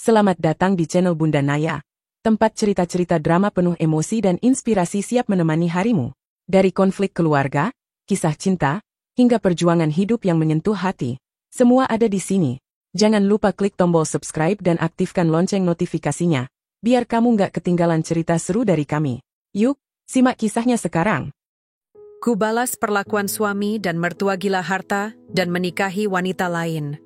Selamat datang di channel Bunda Naya, tempat cerita-cerita drama penuh emosi dan inspirasi siap menemani harimu. Dari konflik keluarga, kisah cinta, hingga perjuangan hidup yang menyentuh hati, semua ada di sini. Jangan lupa klik tombol subscribe dan aktifkan lonceng notifikasinya, biar kamu nggak ketinggalan cerita seru dari kami. Yuk, simak kisahnya sekarang. Ku balas perlakuan suami dan mertua gila harta dan menikahi wanita lain.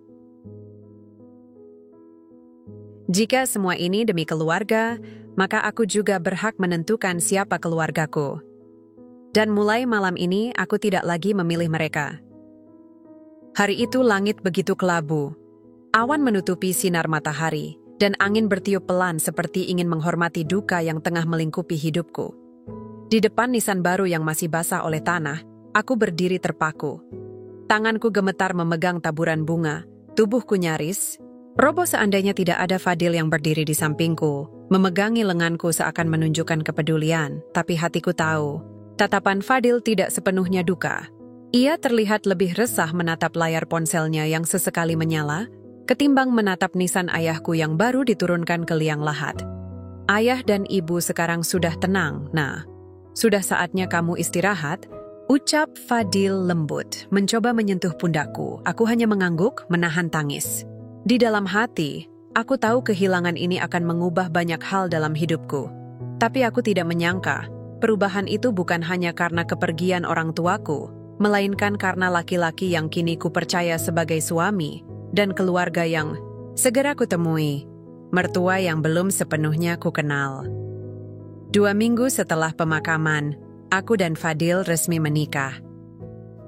Jika semua ini demi keluarga, maka aku juga berhak menentukan siapa keluargaku. Dan mulai malam ini aku tidak lagi memilih mereka. Hari itu langit begitu kelabu. Awan menutupi sinar matahari, dan angin bertiup pelan seperti ingin menghormati duka yang tengah melingkupi hidupku. Di depan nisan baru yang masih basah oleh tanah, aku berdiri terpaku. Tanganku gemetar memegang taburan bunga, tubuhku nyaris roboh seandainya tidak ada Fadil yang berdiri di sampingku, memegangi lenganku seakan menunjukkan kepedulian, tapi hatiku tahu, tatapan Fadil tidak sepenuhnya duka. Ia terlihat lebih resah menatap layar ponselnya yang sesekali menyala, ketimbang menatap nisan ayahku yang baru diturunkan ke liang lahat. Ayah dan ibu sekarang sudah tenang, nah, sudah saatnya kamu istirahat, ucap Fadil lembut, mencoba menyentuh pundakku. Aku hanya mengangguk, menahan tangis. Di dalam hati, aku tahu kehilangan ini akan mengubah banyak hal dalam hidupku. Tapi aku tidak menyangka, perubahan itu bukan hanya karena kepergian orang tuaku, melainkan karena laki-laki yang kini ku percaya sebagai suami, dan keluarga yang segera kutemui, mertua yang belum sepenuhnya ku kenal. 2 minggu setelah pemakaman, aku dan Fadil resmi menikah.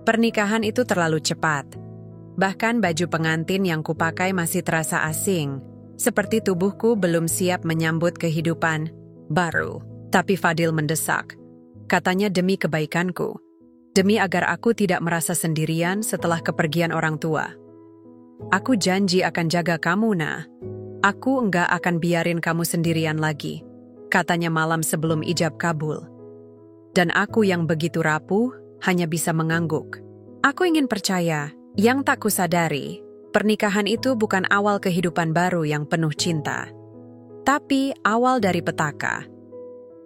Pernikahan itu terlalu cepat. Bahkan baju pengantin yang kupakai masih terasa asing, seperti tubuhku belum siap menyambut kehidupan baru. Tapi Fadil mendesak. Katanya demi kebaikanku, demi agar aku tidak merasa sendirian setelah kepergian orang tua. Aku janji akan jaga kamu, Nah. Aku enggak akan biarin kamu sendirian lagi, katanya malam sebelum ijab kabul. Dan aku yang begitu rapuh, hanya bisa mengangguk. Aku ingin percaya. Yang tak kusadari, pernikahan itu bukan awal kehidupan baru yang penuh cinta, tapi awal dari petaka.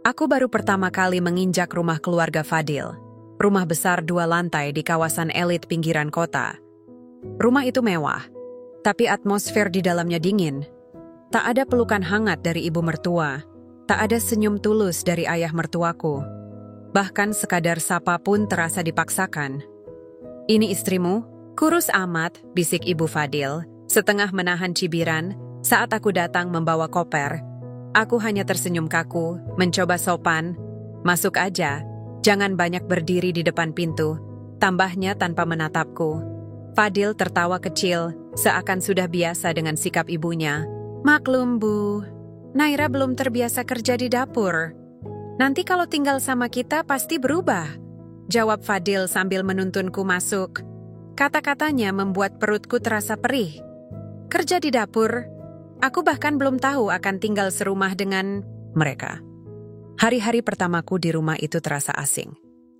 Aku baru pertama kali menginjak rumah keluarga Fadil, rumah besar 2 lantai di kawasan elit pinggiran kota. Rumah itu mewah, tapi atmosfer di dalamnya dingin. Tak ada pelukan hangat dari ibu mertua, tak ada senyum tulus dari ayah mertuaku. Bahkan sekadar sapa pun terasa dipaksakan. Ini istrimu? Kurus amat, bisik Ibu Fadil, setengah menahan cibiran saat aku datang membawa koper. Aku hanya tersenyum kaku, mencoba sopan. Masuk aja, jangan banyak berdiri di depan pintu, tambahnya tanpa menatapku. Fadil tertawa kecil, seakan sudah biasa dengan sikap ibunya. Maklum Bu, Naira belum terbiasa kerja di dapur. Nanti kalau tinggal sama kita pasti berubah, jawab Fadil sambil menuntunku masuk. Kata-katanya membuat perutku terasa perih. Kerja di dapur, aku bahkan belum tahu akan tinggal serumah dengan mereka. Hari-hari pertamaku di rumah itu terasa asing.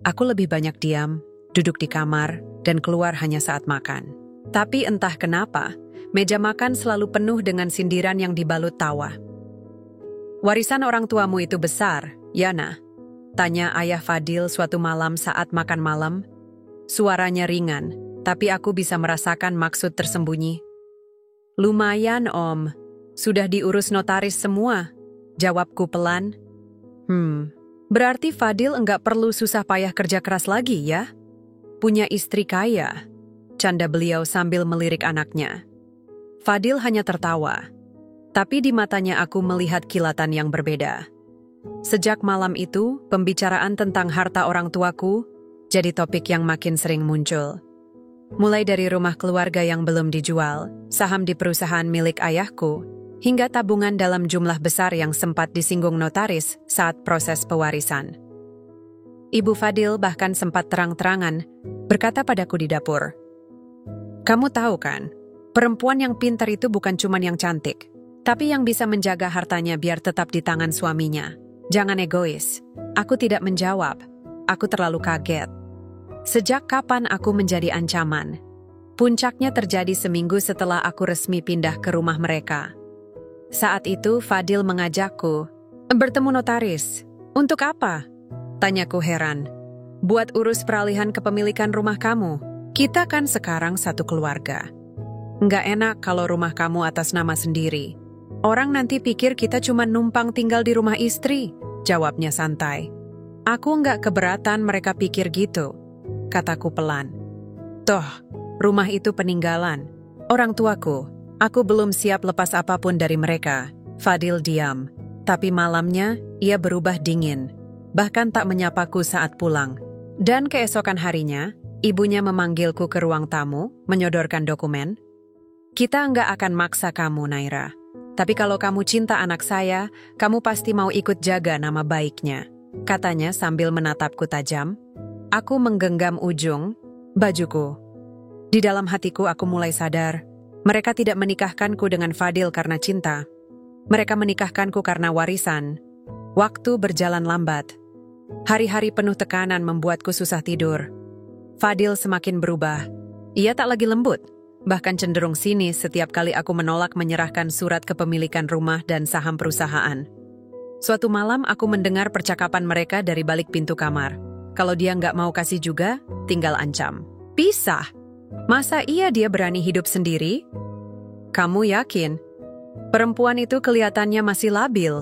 Aku lebih banyak diam, duduk di kamar, dan keluar hanya saat makan. Tapi entah kenapa, meja makan selalu penuh dengan sindiran yang dibalut tawa. Warisan orang tuamu itu besar, ya Nah? Tanya ayah Fadil suatu malam saat makan malam. Suaranya ringan, tapi aku bisa merasakan maksud tersembunyi. Lumayan Om, sudah diurus notaris semua, jawabku pelan. Berarti Fadil enggak perlu susah payah kerja keras lagi ya? Punya istri kaya, canda beliau sambil melirik anaknya. Fadil hanya tertawa, tapi di matanya aku melihat kilatan yang berbeda. Sejak malam itu, pembicaraan tentang harta orang tuaku jadi topik yang makin sering muncul. Mulai dari rumah keluarga yang belum dijual, saham di perusahaan milik ayahku, hingga tabungan dalam jumlah besar yang sempat disinggung notaris saat proses pewarisan. Ibu Fadil bahkan sempat terang-terangan berkata padaku di dapur, "Kamu tahu kan, perempuan yang pintar itu bukan cuma yang cantik, tapi yang bisa menjaga hartanya biar tetap di tangan suaminya. Jangan egois." Aku tidak menjawab, aku terlalu kaget. Sejak kapan aku menjadi ancaman? Puncaknya terjadi seminggu setelah aku resmi pindah ke rumah mereka. Saat itu Fadil mengajakku. Bertemu notaris. Untuk apa? Tanyaku heran. Buat urus peralihan kepemilikan rumah kamu. Kita kan sekarang satu keluarga. Nggak enak kalau rumah kamu atas nama sendiri. Orang nanti pikir kita cuma numpang tinggal di rumah istri, jawabnya santai. Aku nggak keberatan mereka pikir gitu, kataku pelan. Toh, rumah itu peninggalan. Orang tuaku, aku belum siap lepas apapun dari mereka. Fadil diam, tapi malamnya ia berubah dingin. Bahkan tak menyapaku saat pulang. Dan keesokan harinya, ibunya memanggilku ke ruang tamu, menyodorkan dokumen. Kita nggak akan maksa kamu, Naira. Tapi kalau kamu cinta anak saya, kamu pasti mau ikut jaga nama baiknya, katanya sambil menatapku tajam. Aku menggenggam ujung bajuku. Di dalam hatiku aku mulai sadar, mereka tidak menikahkanku dengan Fadil karena cinta. Mereka menikahkanku karena warisan. Waktu berjalan lambat. Hari-hari penuh tekanan membuatku susah tidur. Fadil semakin berubah. Ia tak lagi lembut, bahkan cenderung sinis setiap kali aku menolak menyerahkan surat kepemilikan rumah dan saham perusahaan. Suatu malam aku mendengar percakapan mereka dari balik pintu kamar. Kalau dia nggak mau kasih juga, tinggal ancam. Pisah! Masa iya dia berani hidup sendiri? Kamu yakin? Perempuan itu kelihatannya masih labil.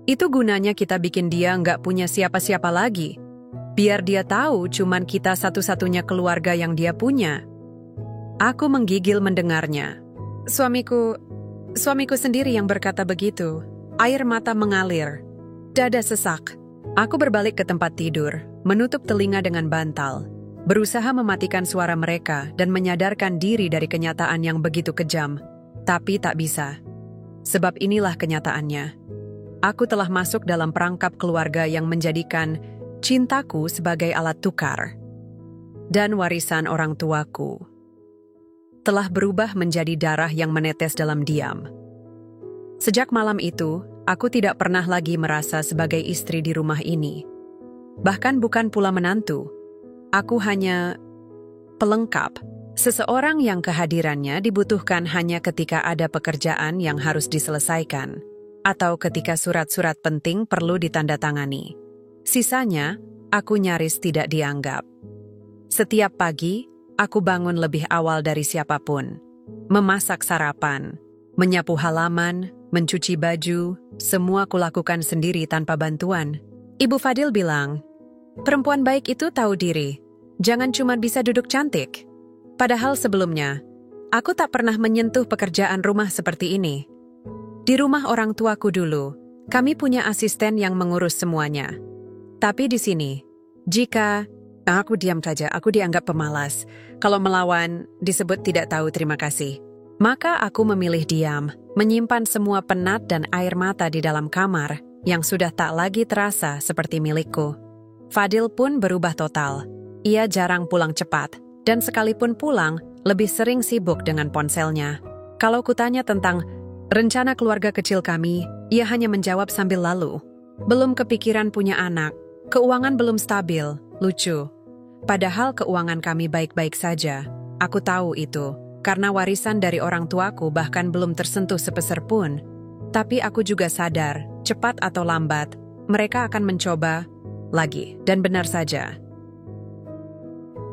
Itu gunanya kita bikin dia nggak punya siapa-siapa lagi. Biar dia tahu cuman kita satu-satunya keluarga yang dia punya. Aku menggigil mendengarnya. Suamiku sendiri yang berkata begitu. Air mata mengalir. Dada sesak. Aku berbalik ke tempat tidur, menutup telinga dengan bantal. Berusaha mematikan suara mereka dan menyadarkan diri dari kenyataan yang begitu kejam. Tapi tak bisa. Sebab inilah kenyataannya. Aku telah masuk dalam perangkap keluarga yang menjadikan cintaku sebagai alat tukar. Dan warisan orang tuaku telah berubah menjadi darah yang menetes dalam diam. Sejak malam itu, aku tidak pernah lagi merasa sebagai istri di rumah ini. Bahkan bukan pula menantu. Aku hanya pelengkap. Seseorang yang kehadirannya dibutuhkan hanya ketika ada pekerjaan yang harus diselesaikan, atau ketika surat-surat penting perlu ditandatangani. Sisanya, aku nyaris tidak dianggap. Setiap pagi, aku bangun lebih awal dari siapapun. Memasak sarapan, menyapu halaman, mencuci baju, semua kulakukan sendiri tanpa bantuan. Ibu Fadil bilang, perempuan baik itu tahu diri, jangan cuma bisa duduk cantik. Padahal sebelumnya, aku tak pernah menyentuh pekerjaan rumah seperti ini. Di rumah orang tuaku dulu, kami punya asisten yang mengurus semuanya. Tapi di sini, jika aku diam saja, aku dianggap pemalas. Kalau melawan, disebut tidak tahu terima kasih. Maka aku memilih diam, menyimpan semua penat dan air mata di dalam kamar yang sudah tak lagi terasa seperti milikku. Fadil pun berubah total. Ia jarang pulang cepat, dan sekalipun pulang, lebih sering sibuk dengan ponselnya. Kalau kutanya tentang rencana keluarga kecil kami, ia hanya menjawab sambil lalu. Belum kepikiran punya anak, keuangan belum stabil, lucu. Padahal keuangan kami baik-baik saja. Aku tahu itu, karena warisan dari orang tuaku bahkan belum tersentuh sepeser pun. Tapi aku juga sadar, cepat atau lambat, mereka akan mencoba lagi, dan benar saja.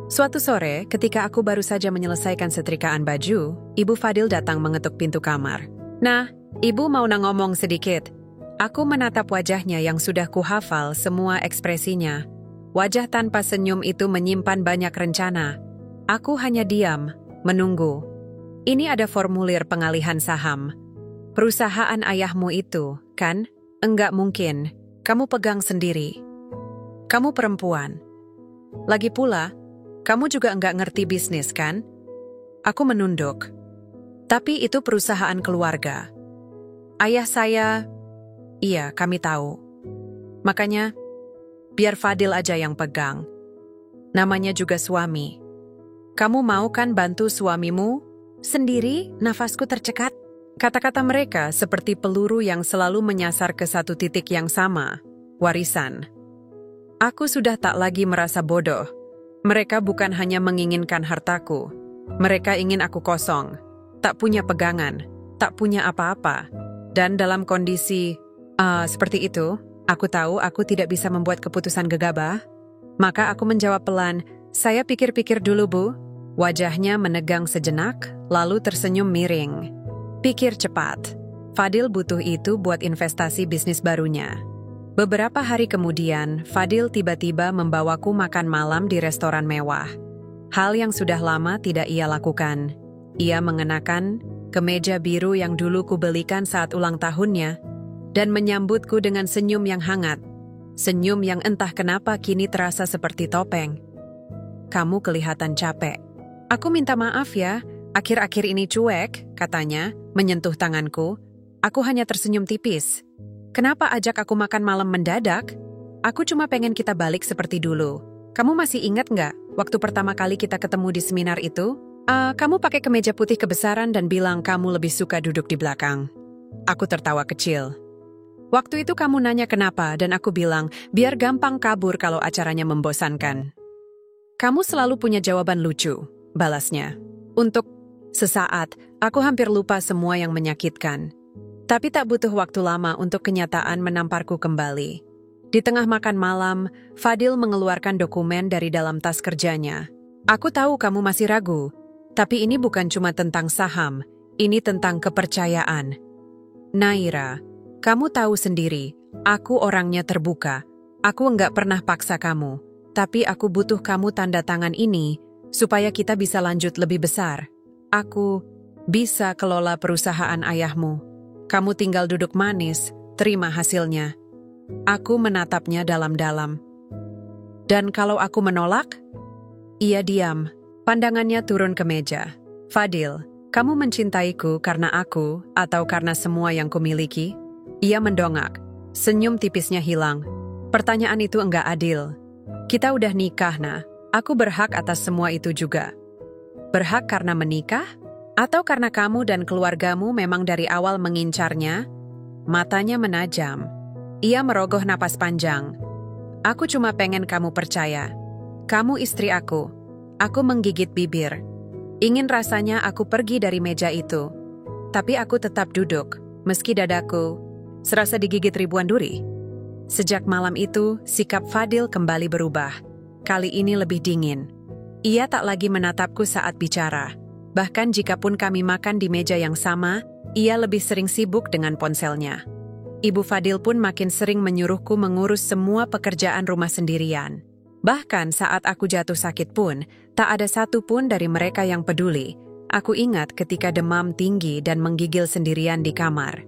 Suatu sore, ketika aku baru saja menyelesaikan setrikaan baju, Ibu Fadil datang mengetuk pintu kamar. Nah, Ibu mau ngomong sedikit. Aku menatap wajahnya yang sudah kuhafal semua ekspresinya. Wajah tanpa senyum itu menyimpan banyak rencana. Aku hanya diam, menunggu. Ini ada formulir pengalihan saham. Perusahaan ayahmu itu, kan? Enggak mungkin. Kamu pegang sendiri. Kamu perempuan. Lagi pula, kamu juga enggak ngerti bisnis, kan? Aku menunduk. Tapi itu perusahaan keluarga. Ayah saya, iya, kami tahu. Makanya, biar Fadil aja yang pegang. Namanya juga suami. Kamu mau kan bantu suamimu? Sendiri, nafasku tercekat. Kata-kata mereka seperti peluru yang selalu menyasar ke satu titik yang sama, warisan. Aku sudah tak lagi merasa bodoh. Mereka bukan hanya menginginkan hartaku. Mereka ingin aku kosong, tak punya pegangan, tak punya apa-apa. Dan dalam kondisi seperti itu, aku tahu aku tidak bisa membuat keputusan gegabah. Maka aku menjawab pelan, "Saya pikir-pikir dulu, Bu." Wajahnya menegang sejenak, lalu tersenyum miring. "Pikir cepat. Fadil butuh itu buat investasi bisnis barunya." Beberapa hari kemudian, Fadil tiba-tiba membawaku makan malam di restoran mewah. Hal yang sudah lama tidak ia lakukan. Ia mengenakan kemeja biru yang dulu kubelikan saat ulang tahunnya, dan menyambutku dengan senyum yang hangat. Senyum yang entah kenapa kini terasa seperti topeng. "Kamu kelihatan capek." "Aku minta maaf ya, akhir-akhir ini cuek," katanya, menyentuh tanganku. Aku hanya tersenyum tipis. "Kenapa ajak aku makan malam mendadak? Aku cuma pengen kita balik seperti dulu. Kamu masih ingat nggak waktu pertama kali kita ketemu di seminar itu? Kamu pakai kemeja putih kebesaran dan bilang kamu lebih suka duduk di belakang." Aku tertawa kecil. "Waktu itu kamu nanya kenapa dan aku bilang biar gampang kabur kalau acaranya membosankan." "Kamu selalu punya jawaban lucu," balasnya. Untuk sesaat, aku hampir lupa semua yang menyakitkan. Tapi tak butuh waktu lama untuk kenyataan menamparku kembali. Di tengah makan malam, Fadil mengeluarkan dokumen dari dalam tas kerjanya. "Aku tahu kamu masih ragu, tapi ini bukan cuma tentang saham, ini tentang kepercayaan. Naira, kamu tahu sendiri, aku orangnya terbuka. Aku enggak pernah paksa kamu, tapi aku butuh kamu tanda tangan ini supaya kita bisa lanjut lebih besar. Aku bisa kelola perusahaan ayahmu. Kamu tinggal duduk manis, terima hasilnya." Aku menatapnya dalam-dalam. "Dan kalau aku menolak?" Ia diam, pandangannya turun ke meja. "Fadil, kamu mencintaiku karena aku atau karena semua yang kumiliki?" Ia mendongak, senyum tipisnya hilang. "Pertanyaan itu enggak adil. Kita udah nikah, nah. Aku berhak atas semua itu juga." "Berhak karena menikah? Atau karena kamu dan keluargamu memang dari awal mengincarnya?" Matanya menajam. Ia merogoh napas panjang. "Aku cuma pengen kamu percaya. Kamu istri aku." Aku menggigit bibir. Ingin rasanya aku pergi dari meja itu. Tapi aku tetap duduk, meski dadaku serasa digigit ribuan duri. Sejak malam itu, sikap Fadil kembali berubah. Kali ini lebih dingin. Ia tak lagi menatapku saat bicara. Bahkan jikapun kami makan di meja yang sama, ia lebih sering sibuk dengan ponselnya. Ibu Fadil pun makin sering menyuruhku mengurus semua pekerjaan rumah sendirian. Bahkan saat aku jatuh sakit pun, tak ada satu pun dari mereka yang peduli. Aku ingat ketika demam tinggi dan menggigil sendirian di kamar.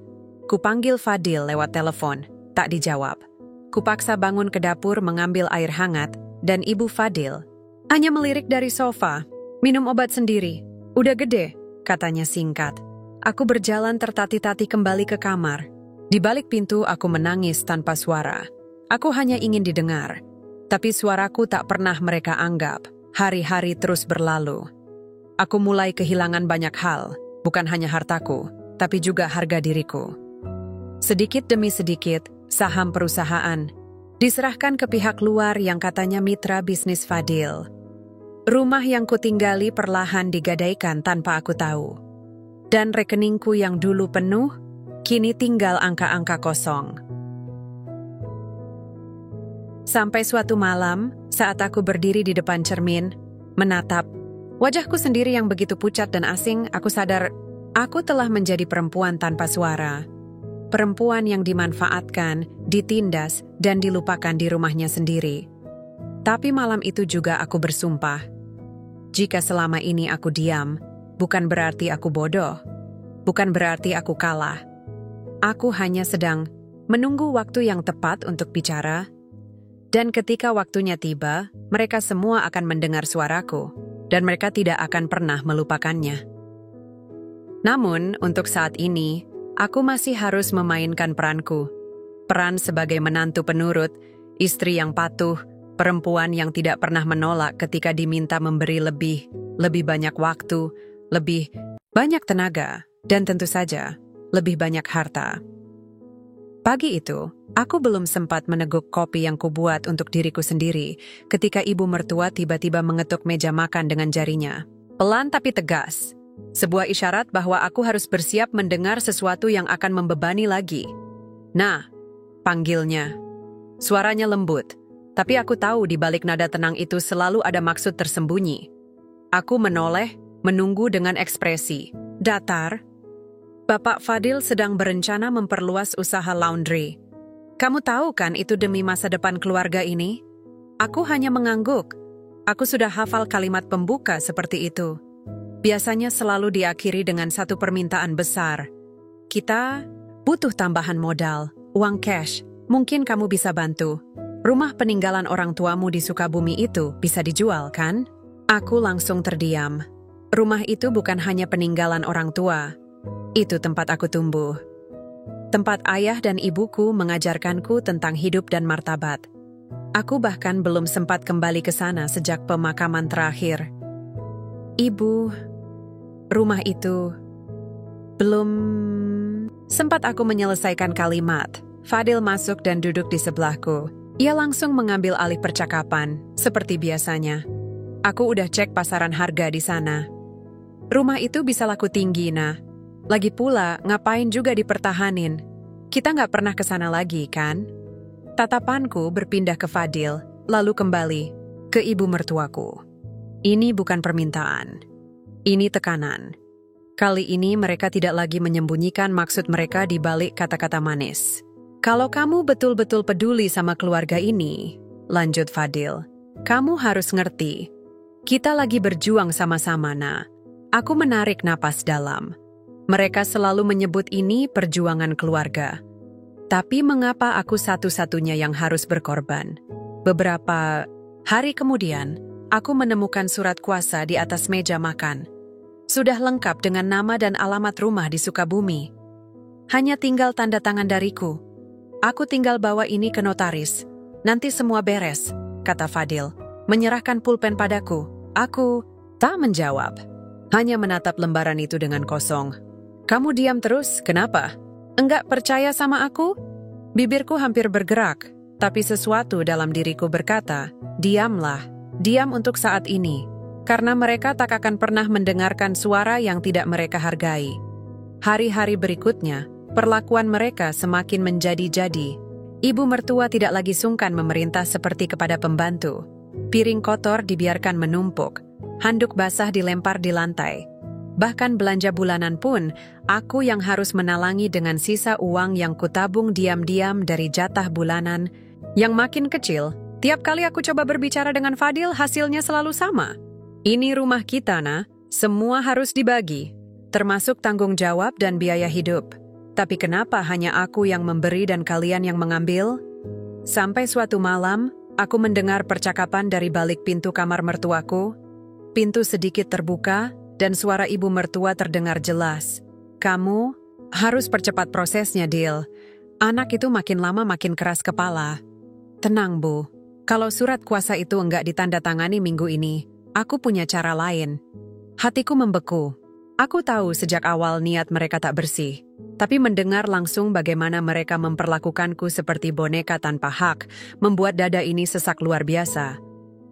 Kupanggil Fadil lewat telepon, tak dijawab. Kupaksa bangun ke dapur mengambil air hangat, dan Ibu Fadil hanya melirik dari sofa. "Minum obat sendiri. Udah gede," katanya singkat. Aku berjalan tertati-tati kembali ke kamar. Di balik pintu aku menangis tanpa suara. Aku hanya ingin didengar. Tapi suaraku tak pernah mereka anggap. Hari-hari terus berlalu. Aku mulai kehilangan banyak hal, bukan hanya hartaku, tapi juga harga diriku. Sedikit demi sedikit, saham perusahaan diserahkan ke pihak luar yang katanya mitra bisnis Fadil. Rumah yang kutinggali perlahan digadaikan tanpa aku tahu. Dan rekeningku yang dulu penuh, kini tinggal angka-angka kosong. Sampai suatu malam, saat aku berdiri di depan cermin, menatap wajahku sendiri yang begitu pucat dan asing, aku sadar aku telah menjadi perempuan tanpa suara. Perempuan yang dimanfaatkan, ditindas, dan dilupakan di rumahnya sendiri. Tapi malam itu juga aku bersumpah. Jika selama ini aku diam, bukan berarti aku bodoh. Bukan berarti aku kalah. Aku hanya sedang menunggu waktu yang tepat untuk bicara. Dan ketika waktunya tiba, mereka semua akan mendengar suaraku. Dan mereka tidak akan pernah melupakannya. Namun, untuk saat ini, aku masih harus memainkan peranku. Peran sebagai menantu penurut, istri yang patuh, perempuan yang tidak pernah menolak ketika diminta memberi lebih banyak waktu, lebih banyak tenaga, dan tentu saja, lebih banyak harta. Pagi itu, aku belum sempat meneguk kopi yang kubuat untuk diriku sendiri ketika ibu mertua tiba-tiba mengetuk meja makan dengan jarinya. Pelan tapi tegas. Sebuah isyarat bahwa aku harus bersiap mendengar sesuatu yang akan membebani lagi. Nah, panggilnya. Suaranya lembut, tapi aku tahu di balik nada tenang itu selalu ada maksud tersembunyi. Aku menoleh, menunggu dengan ekspresi datar. Bapak Fadil sedang berencana memperluas usaha laundry. Kamu tahu kan itu demi masa depan keluarga ini? Aku hanya mengangguk. Aku sudah hafal kalimat pembuka seperti itu. Biasanya selalu diakhiri dengan satu permintaan besar. Kita butuh tambahan modal, uang cash. Mungkin kamu bisa bantu. Rumah peninggalan orang tuamu di Sukabumi itu bisa dijual, kan? Aku langsung terdiam. Rumah itu bukan hanya peninggalan orang tua. Itu tempat aku tumbuh. Tempat ayah dan ibuku mengajarkanku tentang hidup dan martabat. Aku bahkan belum sempat kembali ke sana sejak pemakaman terakhir. Ibu, rumah itu belum sempat aku menyelesaikan kalimat. Fadil masuk dan duduk di sebelahku. Ia langsung mengambil alih percakapan, seperti biasanya. Aku udah cek pasaran harga di sana. Rumah itu bisa laku tinggi, nah. Lagi pula, ngapain juga dipertahanin? Kita nggak pernah ke sana lagi, kan? Tatapanku berpindah ke Fadil, lalu kembali ke ibu mertuaku. Ini bukan permintaan. Ini tekanan. Kali ini mereka tidak lagi menyembunyikan maksud mereka di balik kata-kata manis. Kalau kamu betul-betul peduli sama keluarga ini, lanjut Fadil, kamu harus ngerti. Kita lagi berjuang sama-sama, nah. Aku menarik napas dalam. Mereka selalu menyebut ini perjuangan keluarga. Tapi mengapa aku satu-satunya yang harus berkorban? Beberapa hari kemudian, aku menemukan surat kuasa di atas meja makan. Sudah lengkap dengan nama dan alamat rumah di Sukabumi. Hanya tinggal tanda tangan dariku. Aku tinggal bawa ini ke notaris. Nanti semua beres, kata Fadil, menyerahkan pulpen padaku. Aku tak menjawab. Hanya menatap lembaran itu dengan kosong. Kamu diam terus, kenapa? Enggak percaya sama aku? Bibirku hampir bergerak, tapi sesuatu dalam diriku berkata, diamlah, diam untuk saat ini. Karena mereka tak akan pernah mendengarkan suara yang tidak mereka hargai. Hari-hari berikutnya, perlakuan mereka semakin menjadi-jadi. Ibu mertua tidak lagi sungkan memerintah seperti kepada pembantu. Piring kotor dibiarkan menumpuk, handuk basah dilempar di lantai. Bahkan belanja bulanan pun, aku yang harus menalangi dengan sisa uang yang kutabung diam-diam dari jatah bulanan, yang makin kecil. Tiap kali aku coba berbicara dengan Fadil, hasilnya selalu sama. Ini rumah kita, nah. Semua harus dibagi, termasuk tanggung jawab dan biaya hidup. Tapi kenapa hanya aku yang memberi dan kalian yang mengambil? Sampai suatu malam, aku mendengar percakapan dari balik pintu kamar mertuaku. Pintu sedikit terbuka, dan suara ibu mertua terdengar jelas. Kamu harus percepat prosesnya, Dil. Anak itu makin lama makin keras kepala. Tenang, Bu. Kalau surat kuasa itu enggak ditandatangani minggu ini, aku punya cara lain. Hatiku membeku. Aku tahu sejak awal niat mereka tak bersih. Tapi mendengar langsung bagaimana mereka memperlakukanku seperti boneka tanpa hak, membuat dada ini sesak luar biasa.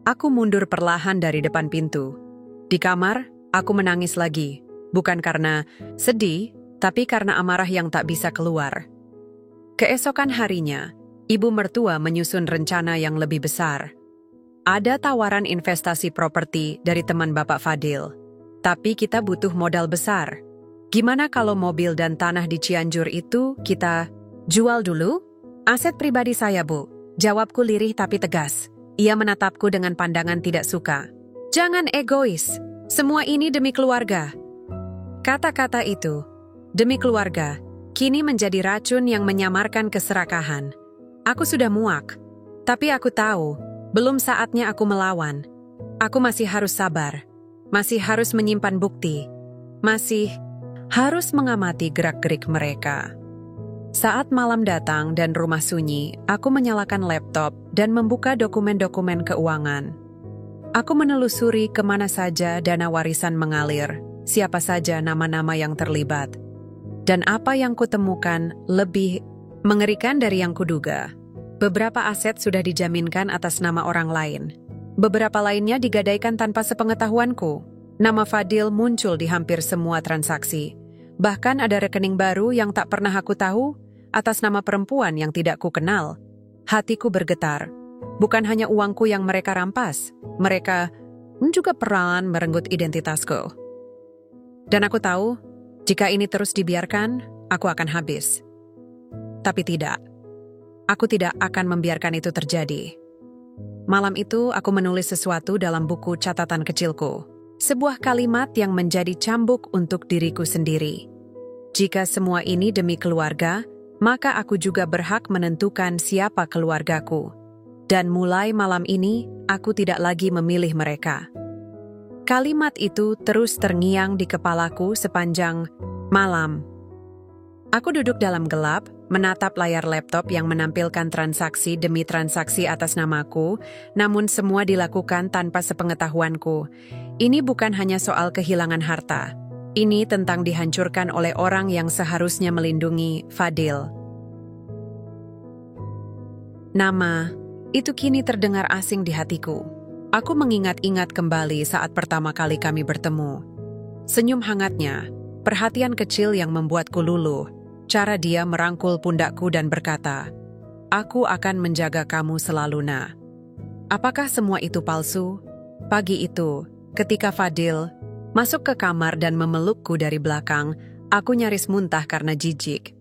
Aku mundur perlahan dari depan pintu. Di kamar, aku menangis lagi. Bukan karena sedih, tapi karena amarah yang tak bisa keluar. Keesokan harinya, ibu mertua menyusun rencana yang lebih besar. Ada tawaran investasi properti dari teman Bapak Fadil. Tapi kita butuh modal besar. Gimana kalau mobil dan tanah di Cianjur itu kita jual dulu? Aset pribadi saya, Bu. Jawabku lirih tapi tegas. Ia menatapku dengan pandangan tidak suka. Jangan egois. Semua ini demi keluarga. Kata-kata itu, demi keluarga, kini menjadi racun yang menyamarkan keserakahan. Aku sudah muak. Tapi aku tahu, belum saatnya aku melawan. Aku masih harus sabar. Masih harus menyimpan bukti. Masih harus mengamati gerak-gerik mereka. Saat malam datang dan rumah sunyi, aku menyalakan laptop dan membuka dokumen-dokumen keuangan. Aku menelusuri kemana saja dana warisan mengalir, siapa saja nama-nama yang terlibat. Dan apa yang kutemukan lebih mengerikan dari yang kuduga. Beberapa aset sudah dijaminkan atas nama orang lain. Beberapa lainnya digadaikan tanpa sepengetahuanku. Nama Fadil muncul di hampir semua transaksi. Bahkan ada rekening baru yang tak pernah aku tahu atas nama perempuan yang tidak ku kenal. Hatiku bergetar. Bukan hanya uangku yang mereka rampas, mereka juga perlahan merenggut identitasku. Dan aku tahu, jika ini terus dibiarkan, aku akan habis. Tapi tidak. Aku tidak akan membiarkan itu terjadi. Malam itu aku menulis sesuatu dalam buku catatan kecilku. Sebuah kalimat yang menjadi cambuk untuk diriku sendiri. Jika semua ini demi keluarga, maka aku juga berhak menentukan siapa keluargaku. Dan mulai malam ini, aku tidak lagi memilih mereka. Kalimat itu terus terngiang di kepalaku sepanjang malam. Aku duduk dalam gelap, menatap layar laptop yang menampilkan transaksi demi transaksi atas namaku, namun semua dilakukan tanpa sepengetahuanku. Ini bukan hanya soal kehilangan harta. Ini tentang dihancurkan oleh orang yang seharusnya melindungi Fadil. Nama itu kini terdengar asing di hatiku. Aku mengingat-ingat kembali saat pertama kali kami bertemu. Senyum hangatnya, perhatian kecil yang membuatku luluh, cara dia merangkul pundakku dan berkata, "Aku akan menjaga kamu selalu, Nak." Apakah semua itu palsu? Pagi itu, ketika Fadil masuk ke kamar dan memelukku dari belakang, aku nyaris muntah karena jijik.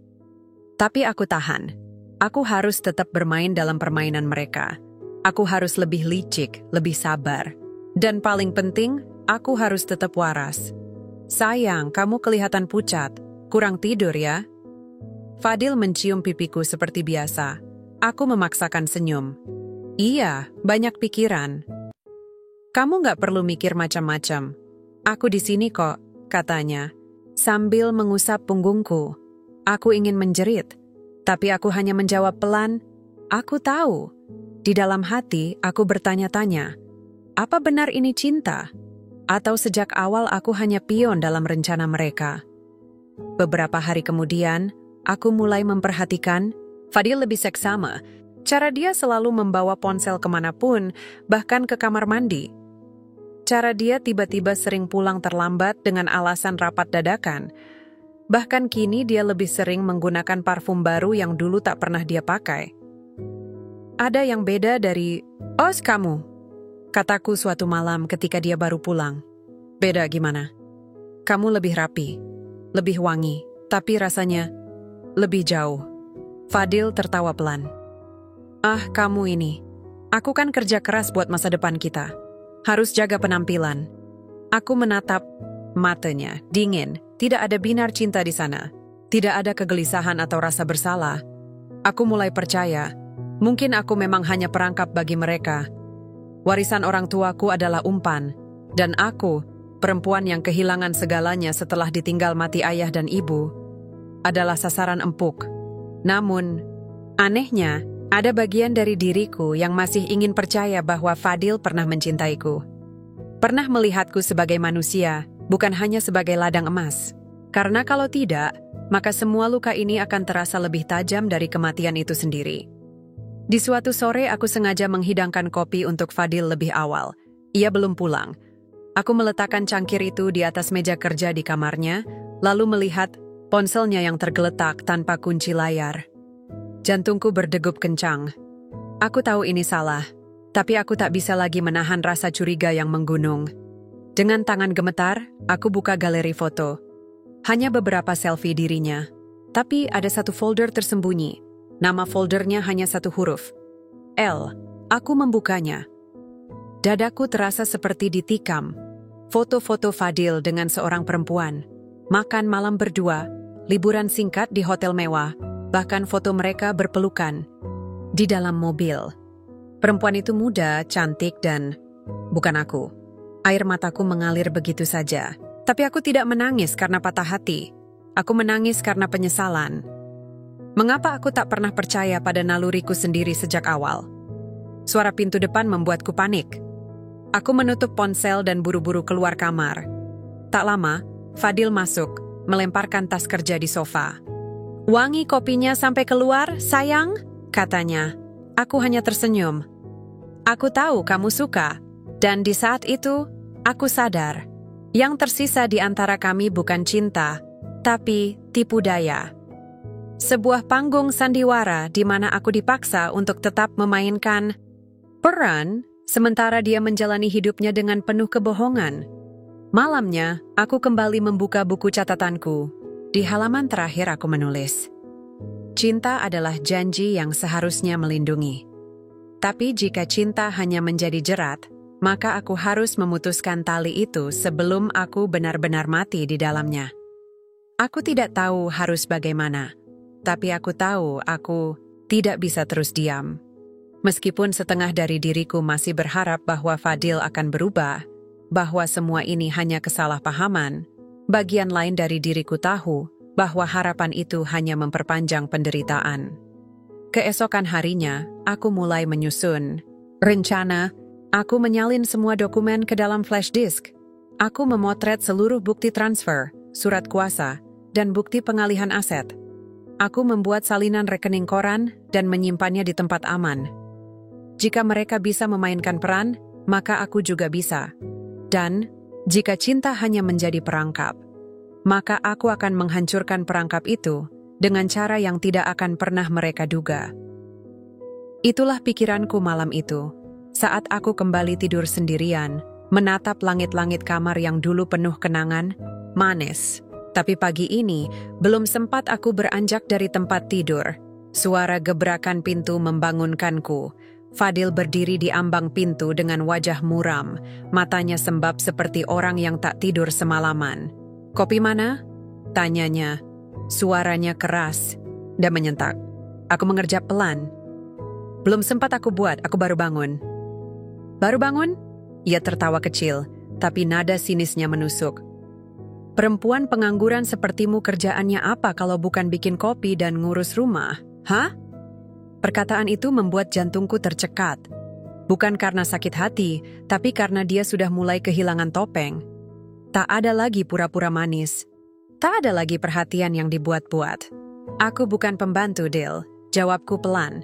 Tapi aku tahan. Aku harus tetap bermain dalam permainan mereka. Aku harus lebih licik, lebih sabar. Dan paling penting, aku harus tetap waras. "Sayang, kamu kelihatan pucat. Kurang tidur ya?" Fadil mencium pipiku seperti biasa. Aku memaksakan senyum. "Iya, banyak pikiran." "Kamu nggak perlu mikir macam-macam. Aku di sini kok," katanya, sambil mengusap punggungku. Aku ingin menjerit, tapi aku hanya menjawab pelan, "Aku tahu." Di dalam hati, aku bertanya-tanya, apa benar ini cinta? Atau sejak awal aku hanya pion dalam rencana mereka? Beberapa hari kemudian, aku mulai memperhatikan Fadil lebih seksama. Cara dia selalu membawa ponsel kemanapun, bahkan ke kamar mandi. Cara dia tiba-tiba sering pulang terlambat dengan alasan rapat dadakan. Bahkan kini dia lebih sering menggunakan parfum baru yang dulu tak pernah dia pakai. "Ada yang beda dari os kamu," kataku suatu malam ketika dia baru pulang. "Beda gimana?" "Kamu lebih rapi, lebih wangi, tapi rasanya lebih jauh." Fadil tertawa pelan. "Ah, kamu ini. Aku kan kerja keras buat masa depan kita. Harus jaga penampilan." Aku menatap matanya, dingin. Tidak ada binar cinta di sana. Tidak ada kegelisahan atau rasa bersalah. Aku mulai percaya, mungkin aku memang hanya perangkap bagi mereka. Warisan orang tuaku adalah umpan, dan aku, perempuan yang kehilangan segalanya setelah ditinggal mati ayah dan ibu, adalah sasaran empuk. Namun, anehnya, ada bagian dari diriku yang masih ingin percaya bahwa Fadil pernah mencintaiku. Pernah melihatku sebagai manusia, bukan hanya sebagai ladang emas. Karena kalau tidak, maka semua luka ini akan terasa lebih tajam dari kematian itu sendiri. Di suatu sore aku sengaja menghidangkan kopi untuk Fadil lebih awal. Ia belum pulang. Aku meletakkan cangkir itu di atas meja kerja di kamarnya, lalu melihat ponselnya yang tergeletak tanpa kunci layar. Jantungku berdegup kencang. Aku tahu ini salah, tapi aku tak bisa lagi menahan rasa curiga yang menggunung. Dengan tangan gemetar, aku buka galeri foto. Hanya beberapa selfie dirinya. Tapi ada satu folder tersembunyi. Nama foldernya hanya satu huruf. L. Aku membukanya. Dadaku terasa seperti ditikam. Foto-foto Fadil dengan seorang perempuan. Makan malam berdua, liburan singkat di hotel mewah, bahkan foto mereka berpelukan. Di dalam mobil. Perempuan itu muda, cantik, dan bukan aku. Air mataku mengalir begitu saja. Tapi aku tidak menangis karena patah hati. Aku menangis karena penyesalan. Mengapa aku tak pernah percaya pada naluriku sendiri sejak awal? Suara pintu depan membuatku panik. Aku menutup ponsel dan buru-buru keluar kamar. Tak lama, Fadil masuk, melemparkan tas kerja di sofa. "Wangi kopinya sampai keluar, sayang?" katanya. Aku hanya tersenyum. "Aku tahu kamu suka." Dan di saat itu, aku sadar, Yang tersisa di antara kami bukan cinta, tapi tipu daya. Sebuah panggung sandiwara di mana aku dipaksa untuk tetap memainkan peran, sementara dia menjalani hidupnya dengan penuh kebohongan. Malamnya, aku kembali membuka buku catatanku. Di halaman terakhir aku menulis, cinta adalah janji yang seharusnya melindungi. Tapi jika cinta hanya menjadi jerat, maka aku harus memutuskan tali itu sebelum aku benar-benar mati di dalamnya. Aku tidak tahu harus bagaimana, tapi aku tahu aku tidak bisa terus diam. Meskipun setengah dari diriku masih berharap bahwa Fadil akan berubah, bahwa semua ini hanya kesalahpahaman, bagian lain dari diriku tahu bahwa harapan itu hanya memperpanjang penderitaan. Keesokan harinya, aku mulai menyusun rencana. Aku menyalin semua dokumen ke dalam flash disk. Aku memotret seluruh bukti transfer, surat kuasa, dan bukti pengalihan aset. Aku membuat salinan rekening koran dan menyimpannya di tempat aman. Jika mereka bisa memainkan peran, maka aku juga bisa. Dan, jika cinta hanya menjadi perangkap, maka aku akan menghancurkan perangkap itu dengan cara yang tidak akan pernah mereka duga. Itulah pikiranku malam itu, saat aku kembali tidur sendirian, menatap langit-langit kamar yang dulu penuh kenangan, manis. Tapi pagi ini, belum sempat aku beranjak dari tempat tidur. Suara gebrakan pintu membangunkanku. Fadil berdiri di ambang pintu dengan wajah muram, matanya sembab seperti orang yang tak tidur semalaman. "Kopi mana?" tanyanya. Suaranya keras dan menyentak. Aku mengerjap pelan. "Belum sempat aku buat, aku baru bangun." "Baru bangun?" Ia tertawa kecil, tapi nada sinisnya menusuk. "Perempuan pengangguran sepertimu kerjaannya apa kalau bukan bikin kopi dan ngurus rumah? Hah?" Perkataan itu membuat jantungku tercekat. Bukan karena sakit hati, tapi karena dia sudah mulai kehilangan topeng. Tak ada lagi pura-pura manis. Tak ada lagi perhatian yang dibuat-buat. "Aku bukan pembantu, Dil," jawabku pelan.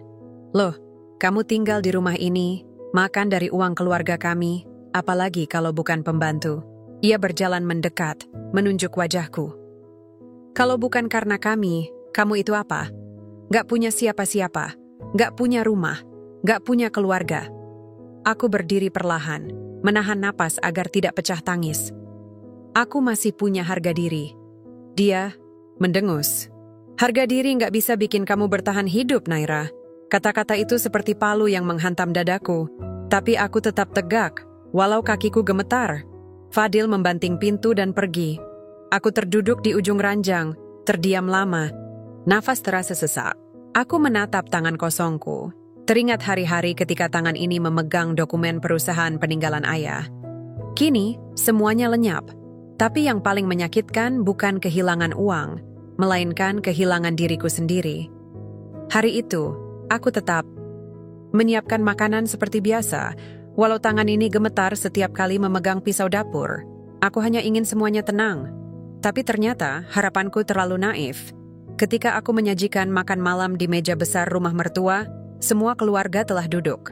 "Loh, kamu tinggal di rumah ini, makan dari uang keluarga kami, apalagi kalau bukan pembantu." Ia berjalan mendekat, menunjuk wajahku. "Kalau bukan karena kami, kamu itu apa? Gak punya siapa-siapa, gak punya rumah, gak punya keluarga." Aku berdiri perlahan, menahan napas agar tidak pecah tangis. Aku masih punya harga diri. Dia mendengus. "Harga diri gak bisa bikin kamu bertahan hidup, Naira." Kata-kata itu seperti palu yang menghantam dadaku, tapi aku tetap tegak, walau kakiku gemetar. Fadil membanting pintu dan pergi. Aku terduduk di ujung ranjang, terdiam lama. Nafas terasa sesak. Aku menatap tangan kosongku. Teringat hari-hari ketika tangan ini memegang dokumen perusahaan peninggalan ayah. Kini, semuanya lenyap. Tapi yang paling menyakitkan bukan kehilangan uang, melainkan kehilangan diriku sendiri. Hari itu, aku tetap menyiapkan makanan seperti biasa, walau tangan ini gemetar setiap kali memegang pisau dapur. Aku hanya ingin semuanya tenang. Tapi ternyata harapanku terlalu naif. Ketika aku menyajikan makan malam di meja besar rumah mertua, semua keluarga telah duduk.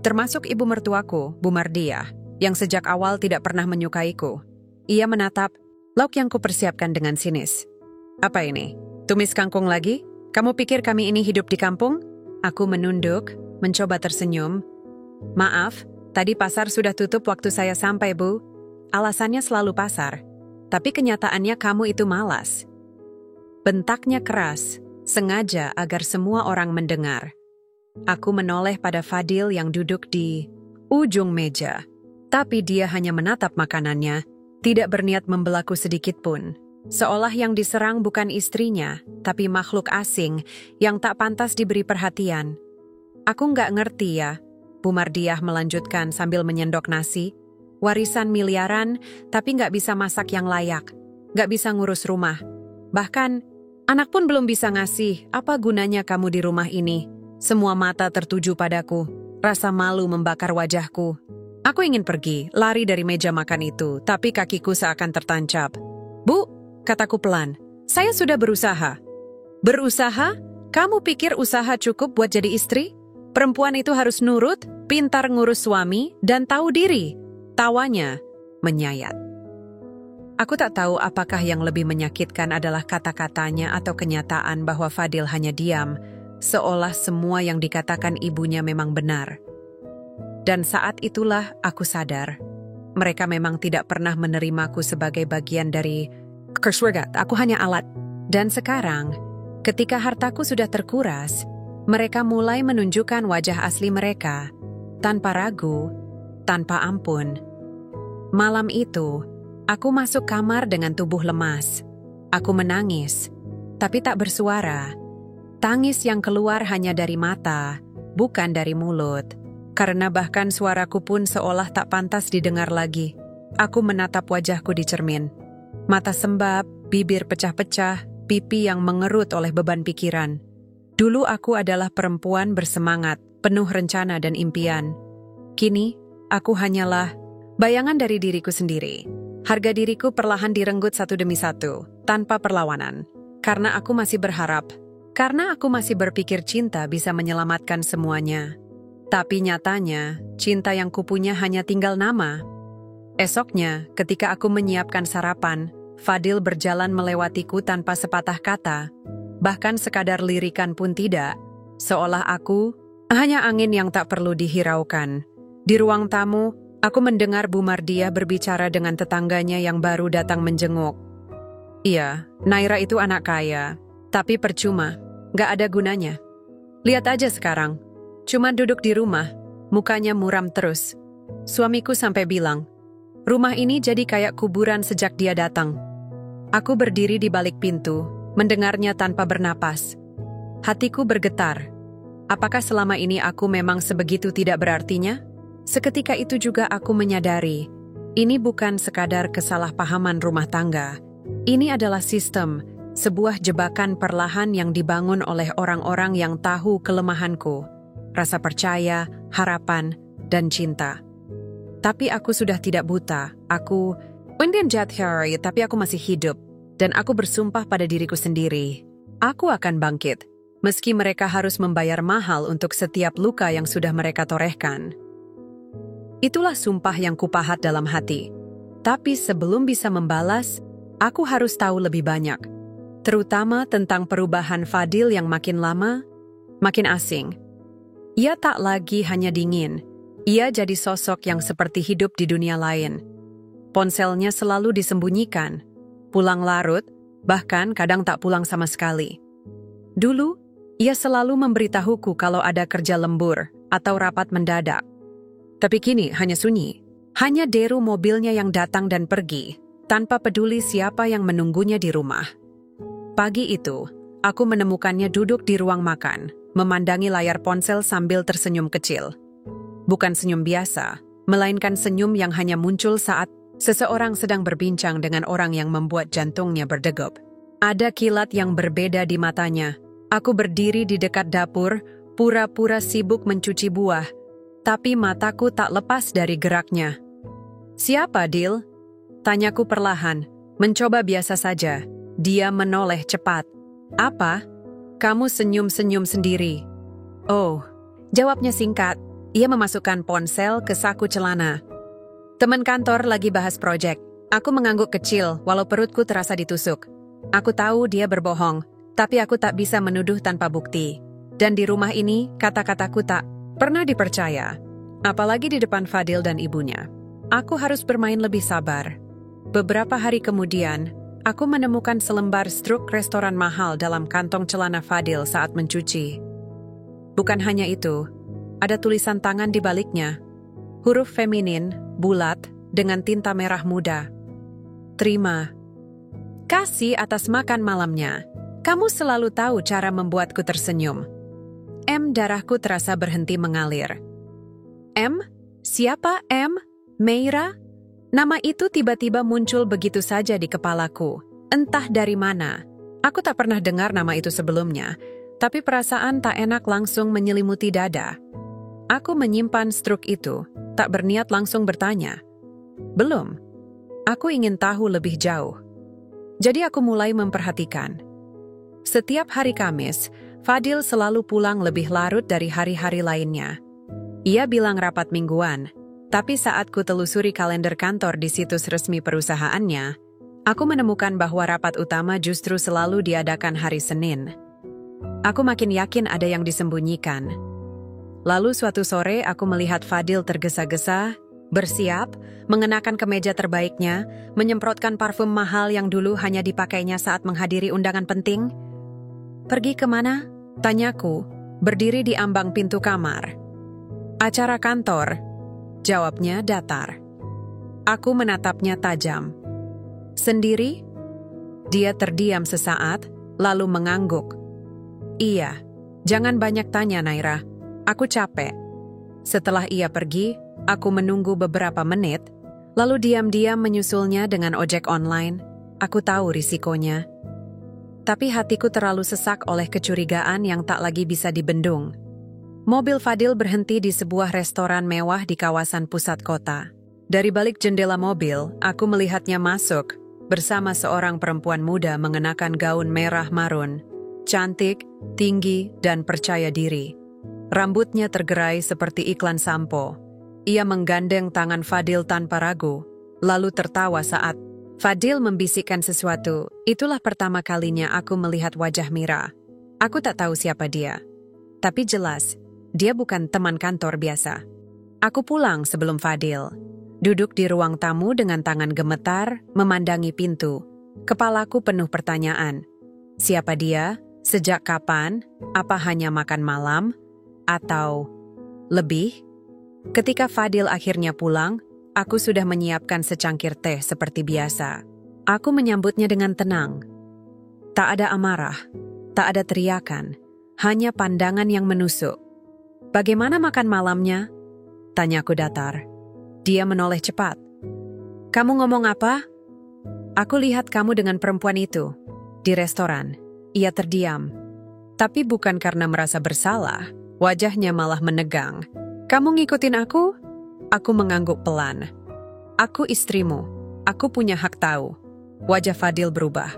Termasuk ibu mertuaku, Bu Mardiah, yang sejak awal tidak pernah menyukaiku. Ia menatap lauk yang kupersiapkan dengan sinis. "Apa ini? Tumis kangkung lagi? Kamu pikir kami ini hidup di kampung?" Aku menunduk, mencoba tersenyum. "Maaf, tadi pasar sudah tutup waktu saya sampai, Bu." Alasannya selalu pasar, tapi kenyataannya kamu itu malas. Bentaknya keras, sengaja agar semua orang mendengar. Aku menoleh pada Fadil yang duduk di ujung meja, tapi dia hanya menatap makanannya, tidak berniat membelaku sedikit pun. Seolah yang diserang bukan istrinya, tapi makhluk asing yang tak pantas diberi perhatian. "Aku nggak ngerti ya," Bu Mardiah melanjutkan sambil menyendok nasi. "Warisan miliaran, tapi nggak bisa masak yang layak. Nggak bisa ngurus rumah. Bahkan, anak pun belum bisa ngasih. Apa gunanya kamu di rumah ini?" Semua mata tertuju padaku. Rasa malu membakar wajahku. Aku ingin pergi, lari dari meja makan itu, tapi kakiku seakan tertancap. "Bu," kataku pelan, "saya sudah berusaha." "Berusaha? Kamu pikir usaha cukup buat jadi istri? Perempuan itu harus nurut, pintar ngurus suami, dan tahu diri." Tawanya menyayat. Aku tak tahu apakah yang lebih menyakitkan adalah kata-katanya atau kenyataan bahwa Fadil hanya diam, seolah semua yang dikatakan ibunya memang benar. Dan saat itulah aku sadar, mereka memang tidak pernah menerimaku sebagai bagian dari keluarga. Aku hanya alat. Dan sekarang, ketika hartaku sudah terkuras, mereka mulai menunjukkan wajah asli mereka, tanpa ragu, tanpa ampun. Malam itu, aku masuk kamar dengan tubuh lemas. Aku menangis, tapi tak bersuara. Tangis yang keluar hanya dari mata, bukan dari mulut. Karena bahkan suaraku pun seolah tak pantas didengar lagi. Aku menatap wajahku di cermin. Mata sembab, bibir pecah-pecah, pipi yang mengerut oleh beban pikiran. Dulu aku adalah perempuan bersemangat, penuh rencana dan impian. Kini, aku hanyalah bayangan dari diriku sendiri. Harga diriku perlahan direnggut satu demi satu, tanpa perlawanan. Karena aku masih berharap, karena aku masih berpikir cinta bisa menyelamatkan semuanya. Tapi nyatanya, cinta yang kupunya hanya tinggal nama. Esoknya, ketika aku menyiapkan sarapan, Fadil berjalan melewatiku tanpa sepatah kata. Bahkan sekadar lirikan pun tidak. Seolah aku hanya angin yang tak perlu dihiraukan. Di ruang tamu, aku mendengar Bu Mardiah berbicara dengan tetangganya yang baru datang menjenguk. Iya, Naira itu anak kaya. Tapi percuma, gak ada gunanya. Lihat aja sekarang, cuma duduk di rumah, mukanya muram terus. Suamiku sampai bilang, rumah ini jadi kayak kuburan sejak dia datang. Aku berdiri di balik pintu, mendengarnya tanpa bernapas. Hatiku bergetar. Apakah selama ini aku memang sebegitu tidak berartinya? Seketika itu juga aku menyadari, ini bukan sekadar kesalahpahaman rumah tangga. Ini adalah sistem, sebuah jebakan perlahan yang dibangun oleh orang-orang yang tahu kelemahanku, rasa percaya, harapan, dan cinta. Tapi aku sudah tidak buta. Aku tapi aku masih hidup. Dan aku bersumpah pada diriku sendiri, aku akan bangkit, meski mereka harus membayar mahal untuk setiap luka yang sudah mereka torehkan. Itulah sumpah yang kupahat dalam hati. Tapi sebelum bisa membalas, aku harus tahu lebih banyak. Terutama tentang perubahan Fadil yang makin lama, makin asing. Ia tak lagi hanya dingin. Ia jadi sosok yang seperti hidup di dunia lain. Ponselnya selalu disembunyikan. Pulang larut, bahkan kadang tak pulang sama sekali. Dulu, ia selalu memberitahuku kalau ada kerja lembur atau rapat mendadak. Tapi kini hanya sunyi. Hanya deru mobilnya yang datang dan pergi, tanpa peduli siapa yang menunggunya di rumah. Pagi itu, aku menemukannya duduk di ruang makan, memandangi layar ponsel sambil tersenyum kecil. Bukan senyum biasa, melainkan senyum yang hanya muncul saat seseorang sedang berbincang dengan orang yang membuat jantungnya berdegup. Ada kilat yang berbeda di matanya. Aku berdiri di dekat dapur, pura-pura sibuk mencuci buah, tapi mataku tak lepas dari geraknya. "Siapa, Dil?" Tanyaku perlahan, mencoba biasa saja. Dia menoleh cepat. "Apa?" "Kamu senyum-senyum sendiri." "Oh," jawabnya singkat. Ia memasukkan ponsel ke saku celana. "Teman kantor lagi bahas proyek. Aku mengangguk kecil walau perutku terasa ditusuk. Aku tahu dia berbohong, tapi aku tak bisa menuduh tanpa bukti. Dan di rumah ini, kata-kataku tak pernah dipercaya. Apalagi di depan Fadil dan ibunya. Aku harus bermain lebih sabar." Beberapa hari kemudian, aku menemukan selembar struk restoran mahal dalam kantong celana Fadil saat mencuci. Bukan hanya itu, ada tulisan tangan di baliknya. Huruf feminin, bulat, dengan tinta merah muda. "Terima kasih atas makan malamnya. Kamu selalu tahu cara membuatku tersenyum." Darahku terasa berhenti mengalir. Siapa M? Meira? Nama itu tiba-tiba muncul begitu saja di kepalaku. Entah dari mana. Aku tak pernah dengar nama itu sebelumnya, tapi perasaan tak enak langsung menyelimuti dada. Aku menyimpan struk itu, tak berniat langsung bertanya. Belum. Aku ingin tahu lebih jauh. Jadi aku mulai memperhatikan. Setiap hari Kamis, Fadil selalu pulang lebih larut dari hari-hari lainnya. Ia bilang rapat mingguan, tapi saat ku telusuri kalender kantor di situs resmi perusahaannya, Aku menemukan bahwa rapat utama justru selalu diadakan hari Senin. Aku makin yakin ada yang disembunyikan. Lalu suatu sore aku melihat Fadil tergesa-gesa, bersiap, mengenakan kemeja terbaiknya, menyemprotkan parfum mahal yang dulu hanya dipakainya saat menghadiri undangan penting. "Pergi kemana?" tanyaku, berdiri di ambang pintu kamar. "Acara kantor," jawabnya datar. Aku menatapnya tajam. "Sendiri?" Dia terdiam sesaat, lalu mengangguk. "Iya, jangan banyak tanya, Naira. Aku capek." Setelah ia pergi, aku menunggu beberapa menit, lalu diam-diam menyusulnya dengan ojek online. Aku tahu risikonya. Tapi hatiku terlalu sesak oleh kecurigaan yang tak lagi bisa dibendung. Mobil Fadil berhenti di sebuah restoran mewah di kawasan pusat kota. Dari balik jendela mobil, aku melihatnya masuk, bersama seorang perempuan muda mengenakan gaun merah marun. Cantik, tinggi, dan percaya diri. Rambutnya tergerai seperti iklan sampo. Ia menggandeng tangan Fadil tanpa ragu, lalu tertawa saat Fadil membisikkan sesuatu. Itulah pertama kalinya aku melihat wajah Mira. Aku tak tahu siapa dia. Tapi jelas, dia bukan teman kantor biasa. Aku pulang sebelum Fadil. Duduk di ruang tamu dengan tangan gemetar, memandangi pintu. Kepalaku penuh pertanyaan. Siapa dia? Sejak kapan? Apa hanya makan malam? Atau lebih? Ketika Fadil akhirnya pulang, aku sudah menyiapkan secangkir teh seperti biasa. Aku menyambutnya dengan tenang. Tak ada amarah, tak ada teriakan, hanya pandangan yang menusuk. "Bagaimana makan malamnya?" tanyaku datar. Dia menoleh cepat. "Kamu ngomong apa?" "Aku lihat kamu dengan perempuan itu di restoran." Ia terdiam. Tapi bukan karena merasa bersalah, wajahnya malah menegang. "Kamu ngikutin aku?" Aku mengangguk pelan. "Aku istrimu. Aku punya hak tahu." Wajah Fadil berubah.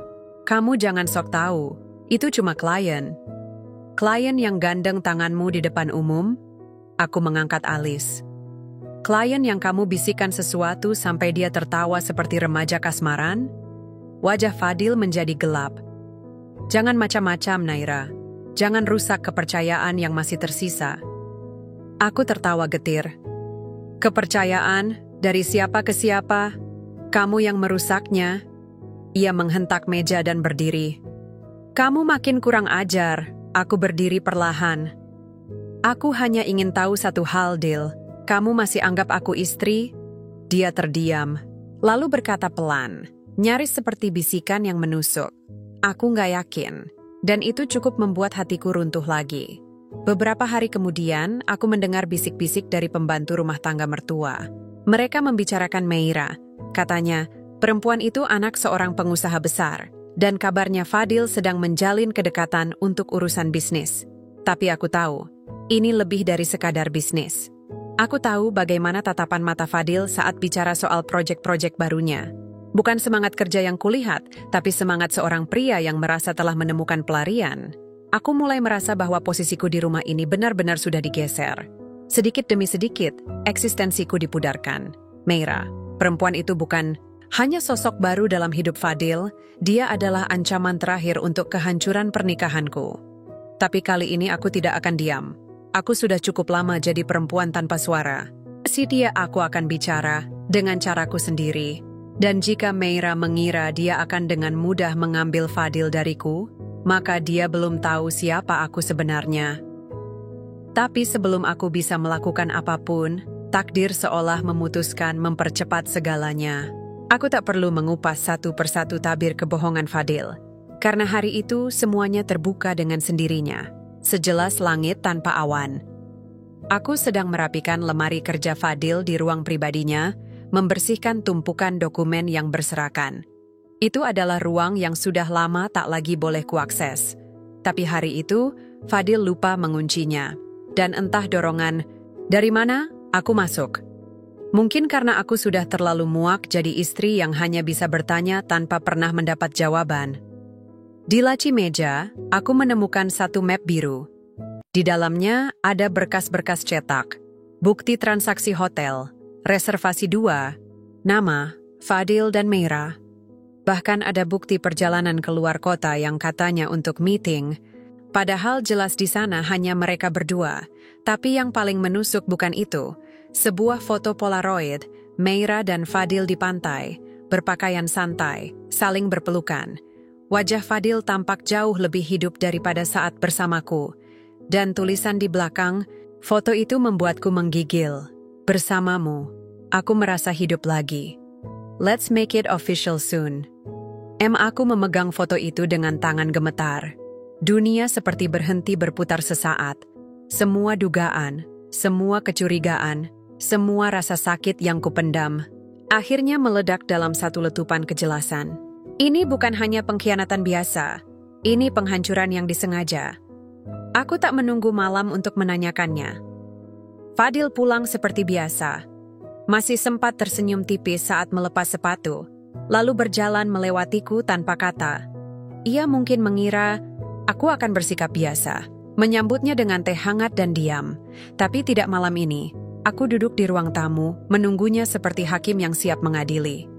"Kamu jangan sok tahu. Itu cuma klien." "Klien yang gandeng tanganmu di depan umum?" Aku mengangkat alis. "Klien yang kamu bisikan sesuatu sampai dia tertawa seperti remaja kasmaran?" Wajah Fadil menjadi gelap. "Jangan macam-macam, Naira. Jangan rusak kepercayaan yang masih tersisa." Aku tertawa getir. "Kepercayaan? Dari siapa ke siapa? Kamu yang merusaknya." Ia menghentak meja dan berdiri. "Kamu makin kurang ajar." Aku berdiri perlahan. "Aku hanya ingin tahu satu hal, Dil. Kamu masih anggap aku istri?" Dia terdiam, lalu berkata pelan, nyaris seperti bisikan yang menusuk. Aku nggak yakin, dan itu cukup membuat hatiku runtuh lagi. Beberapa hari kemudian, aku mendengar bisik-bisik dari pembantu rumah tangga mertua. Mereka membicarakan Meira. Katanya, perempuan itu anak seorang pengusaha besar, dan kabarnya Fadil sedang menjalin kedekatan untuk urusan bisnis. Tapi aku tahu, ini lebih dari sekadar bisnis. Aku tahu bagaimana tatapan mata Fadil saat bicara soal proyek-proyek barunya. Bukan semangat kerja yang kulihat, tapi semangat seorang pria yang merasa telah menemukan pelarian. Aku mulai merasa bahwa posisiku di rumah ini benar-benar sudah digeser. Sedikit demi sedikit, eksistensiku dipudarkan. Meira, perempuan itu bukan hanya sosok baru dalam hidup Fadil, dia adalah ancaman terakhir untuk kehancuran pernikahanku. Tapi kali ini aku tidak akan diam. Aku sudah cukup lama jadi perempuan tanpa suara. Dia aku akan bicara dengan caraku sendiri. Dan jika Meira mengira dia akan dengan mudah mengambil Fadil dariku, maka dia belum tahu siapa aku sebenarnya. Tapi sebelum aku bisa melakukan apapun, takdir seolah memutuskan mempercepat segalanya. Aku tak perlu mengupas satu persatu tabir kebohongan Fadil. Karena hari itu semuanya terbuka dengan sendirinya. Sejelas langit tanpa awan. Aku sedang merapikan lemari kerja Fadil di ruang pribadinya, membersihkan tumpukan dokumen yang berserakan. Itu adalah ruang yang sudah lama tak lagi boleh kuakses. Tapi hari itu, Fadil lupa menguncinya. Dan entah dorongan, dari mana, aku masuk. Mungkin karena aku sudah terlalu muak jadi istri yang hanya bisa bertanya tanpa pernah mendapat jawaban. Di laci meja, aku menemukan satu map biru. Di dalamnya ada berkas-berkas cetak, bukti transaksi hotel, reservasi 2, nama, Fadil dan Meira. Bahkan ada bukti perjalanan keluar kota yang katanya untuk meeting. Padahal jelas di sana hanya mereka berdua. Tapi yang paling menusuk bukan itu. Sebuah foto Polaroid, Meira dan Fadil di pantai, berpakaian santai, saling berpelukan. Wajah Fadil tampak jauh lebih hidup daripada saat bersamaku. Dan tulisan di belakang, foto itu membuatku menggigil. Bersamamu, aku merasa hidup lagi. Let's make it official soon. Aku memegang foto itu dengan tangan gemetar. Dunia seperti berhenti berputar sesaat. Semua dugaan, semua kecurigaan, semua rasa sakit yang kupendam, akhirnya meledak dalam satu letupan kejelasan. Ini bukan hanya pengkhianatan biasa, ini penghancuran yang disengaja. Aku tak menunggu malam untuk menanyakannya. Fadil pulang seperti biasa. Masih sempat tersenyum tipis saat melepas sepatu, lalu berjalan melewatiku tanpa kata. Ia mungkin mengira aku akan bersikap biasa, menyambutnya dengan teh hangat dan diam. Tapi tidak malam ini. Aku duduk di ruang tamu, menunggunya seperti hakim yang siap mengadili.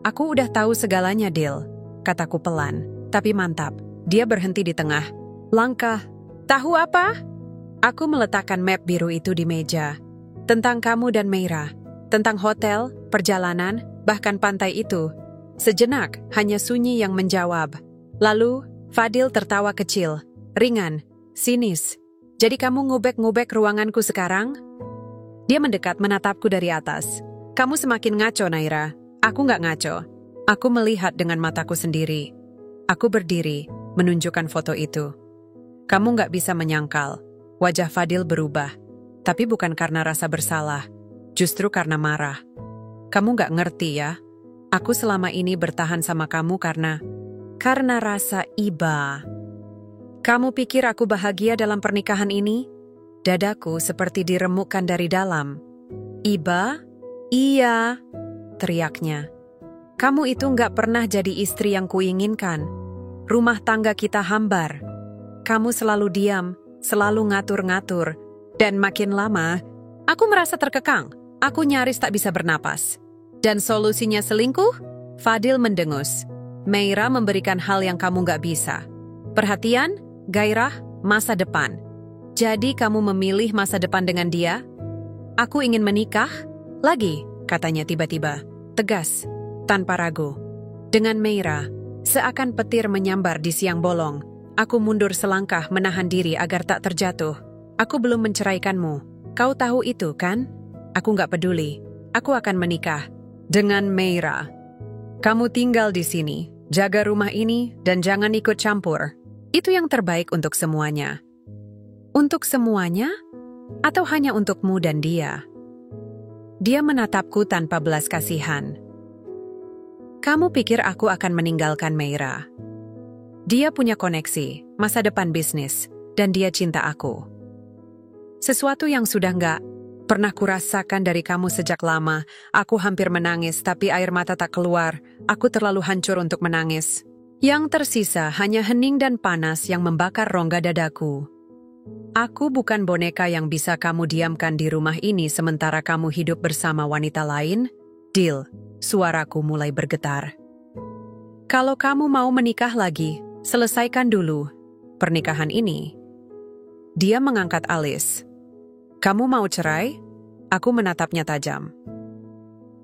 Aku udah tahu segalanya, Dil, kataku pelan, tapi mantap. Dia berhenti di tengah. Langkah. Tahu apa? Aku meletakkan map biru itu di meja. Tentang kamu dan Meira. Tentang hotel, perjalanan, bahkan pantai itu. Sejenak, hanya sunyi yang menjawab. Lalu, Fadil tertawa kecil, ringan, sinis. Jadi kamu ngubek-ngubek ruanganku sekarang? Dia mendekat menatapku dari atas. Kamu semakin ngaco, Naira. Aku nggak ngaco. Aku melihat dengan mataku sendiri. Aku berdiri, menunjukkan foto itu. Kamu nggak bisa menyangkal. Wajah Fadil berubah. Tapi bukan karena rasa bersalah. Justru karena marah. Kamu nggak ngerti ya? Aku selama ini bertahan sama kamu karena rasa iba. Kamu pikir aku bahagia dalam pernikahan ini? Dadaku seperti diremukkan dari dalam. Iba? Iya, teriaknya. Kamu itu nggak pernah jadi istri yang kuinginkan. Rumah tangga kita hambar. Kamu selalu diam, selalu ngatur-ngatur. Dan makin lama, aku merasa terkekang. Aku nyaris tak bisa bernapas. Dan solusinya selingkuh? Fadil mendengus. Meira memberikan hal yang kamu nggak bisa. Perhatian, gairah, masa depan. Jadi kamu memilih masa depan dengan dia? Aku ingin menikah? Lagi, katanya tiba-tiba. Tegas, tanpa ragu. Dengan Meira, seakan petir menyambar di siang bolong. Aku mundur selangkah menahan diri agar tak terjatuh. Aku belum menceraikanmu. Kau tahu itu, kan? Aku nggak peduli. Aku akan menikah. Dengan Meira. Kamu tinggal di sini, jaga rumah ini, dan jangan ikut campur. Itu yang terbaik untuk semuanya. Untuk semuanya? Atau hanya untukmu dan dia? Dia menatapku tanpa belas kasihan. Kamu pikir aku akan meninggalkan Meira? Dia punya koneksi, masa depan bisnis, dan dia cinta aku. Sesuatu yang sudah nggak pernah kurasakan dari kamu sejak lama. Aku hampir menangis, tapi air mata tak keluar. Aku terlalu hancur untuk menangis. Yang tersisa hanya hening dan panas yang membakar rongga dadaku. Aku bukan boneka yang bisa kamu diamkan di rumah ini sementara kamu hidup bersama wanita lain. Deal, suaraku mulai bergetar. Kalau kamu mau menikah lagi, selesaikan dulu pernikahan ini. Dia mengangkat alis. Kamu mau cerai? Aku menatapnya tajam.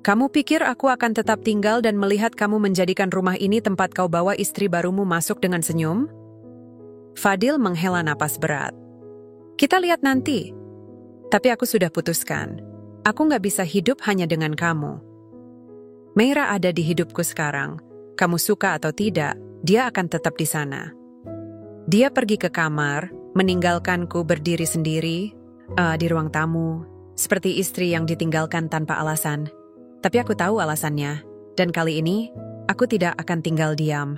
Kamu pikir aku akan tetap tinggal dan melihat kamu menjadikan rumah ini tempat kau bawa istri barumu masuk dengan senyum? Fadil menghela napas berat. Kita lihat nanti. Tapi aku sudah putuskan. Aku nggak bisa hidup hanya dengan kamu. Meira ada di hidupku sekarang. Kamu suka atau tidak, dia akan tetap di sana. Dia pergi ke kamar, meninggalkanku berdiri sendiri, di ruang tamu, seperti istri yang ditinggalkan tanpa alasan. Tapi aku tahu alasannya, dan kali ini, aku tidak akan tinggal diam.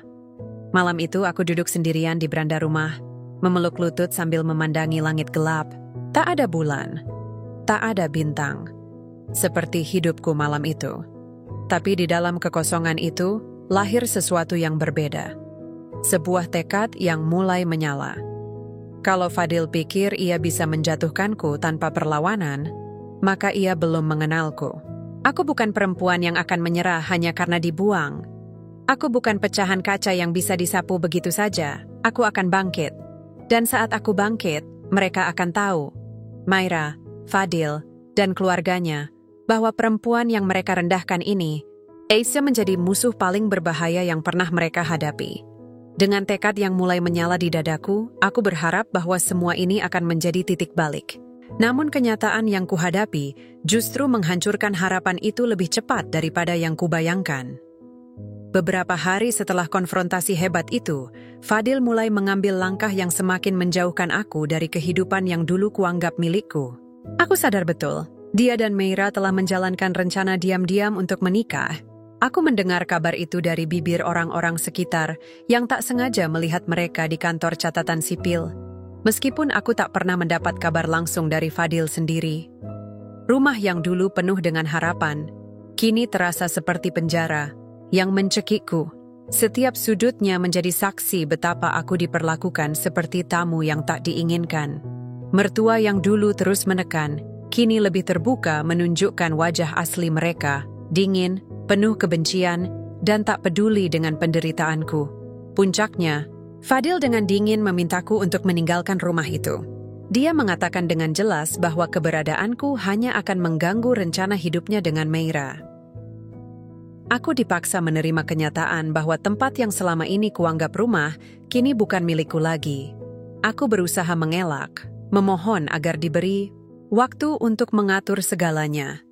Malam itu aku duduk sendirian di beranda rumah, memeluk lutut sambil memandangi langit gelap. Tak ada bulan, tak ada bintang. Seperti hidupku malam itu. Tapi di dalam kekosongan itu, lahir sesuatu yang berbeda. Sebuah tekad yang mulai menyala. Kalau Fadil pikir ia bisa menjatuhkanku tanpa perlawanan, maka ia belum mengenalku. Aku bukan perempuan yang akan menyerah hanya karena dibuang. Aku bukan pecahan kaca yang bisa disapu begitu saja. Aku akan bangkit. Dan saat aku bangkit, mereka akan tahu, Myra, Fadil, dan keluarganya, bahwa perempuan yang mereka rendahkan ini, Aisha menjadi musuh paling berbahaya yang pernah mereka hadapi. Dengan tekad yang mulai menyala di dadaku, aku berharap bahwa semua ini akan menjadi titik balik. Namun kenyataan yang kuhadapi justru menghancurkan harapan itu lebih cepat daripada yang kubayangkan. Beberapa hari setelah konfrontasi hebat itu, Fadil mulai mengambil langkah yang semakin menjauhkan aku dari kehidupan yang dulu kuanggap milikku. Aku sadar betul, dia dan Myra telah menjalankan rencana diam-diam untuk menikah. Aku mendengar kabar itu dari bibir orang-orang sekitar yang tak sengaja melihat mereka di kantor catatan sipil. Meskipun aku tak pernah mendapat kabar langsung dari Fadil sendiri. Rumah yang dulu penuh dengan harapan, kini terasa seperti penjara yang mencekikku. Setiap sudutnya menjadi saksi betapa aku diperlakukan seperti tamu yang tak diinginkan. Mertua yang dulu terus menekan, kini lebih terbuka menunjukkan wajah asli mereka, dingin, penuh kebencian, dan tak peduli dengan penderitaanku. Puncaknya, Fadil dengan dingin memintaku untuk meninggalkan rumah itu. Dia mengatakan dengan jelas bahwa keberadaanku hanya akan mengganggu rencana hidupnya dengan Myra. Aku dipaksa menerima kenyataan bahwa tempat yang selama ini kuanggap rumah, kini bukan milikku lagi. Aku berusaha mengelak, memohon agar diberi waktu untuk mengatur segalanya.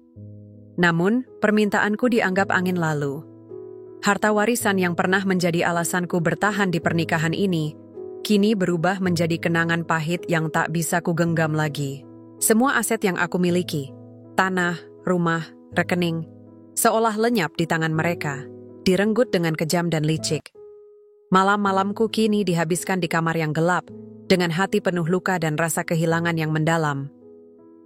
Namun, permintaanku dianggap angin lalu. Harta warisan yang pernah menjadi alasanku bertahan di pernikahan ini, kini berubah menjadi kenangan pahit yang tak bisa kugenggam lagi. Semua aset yang aku miliki, tanah, rumah, rekening, seolah lenyap di tangan mereka, direnggut dengan kejam dan licik. Malam-malamku kini dihabiskan di kamar yang gelap, dengan hati penuh luka dan rasa kehilangan yang mendalam.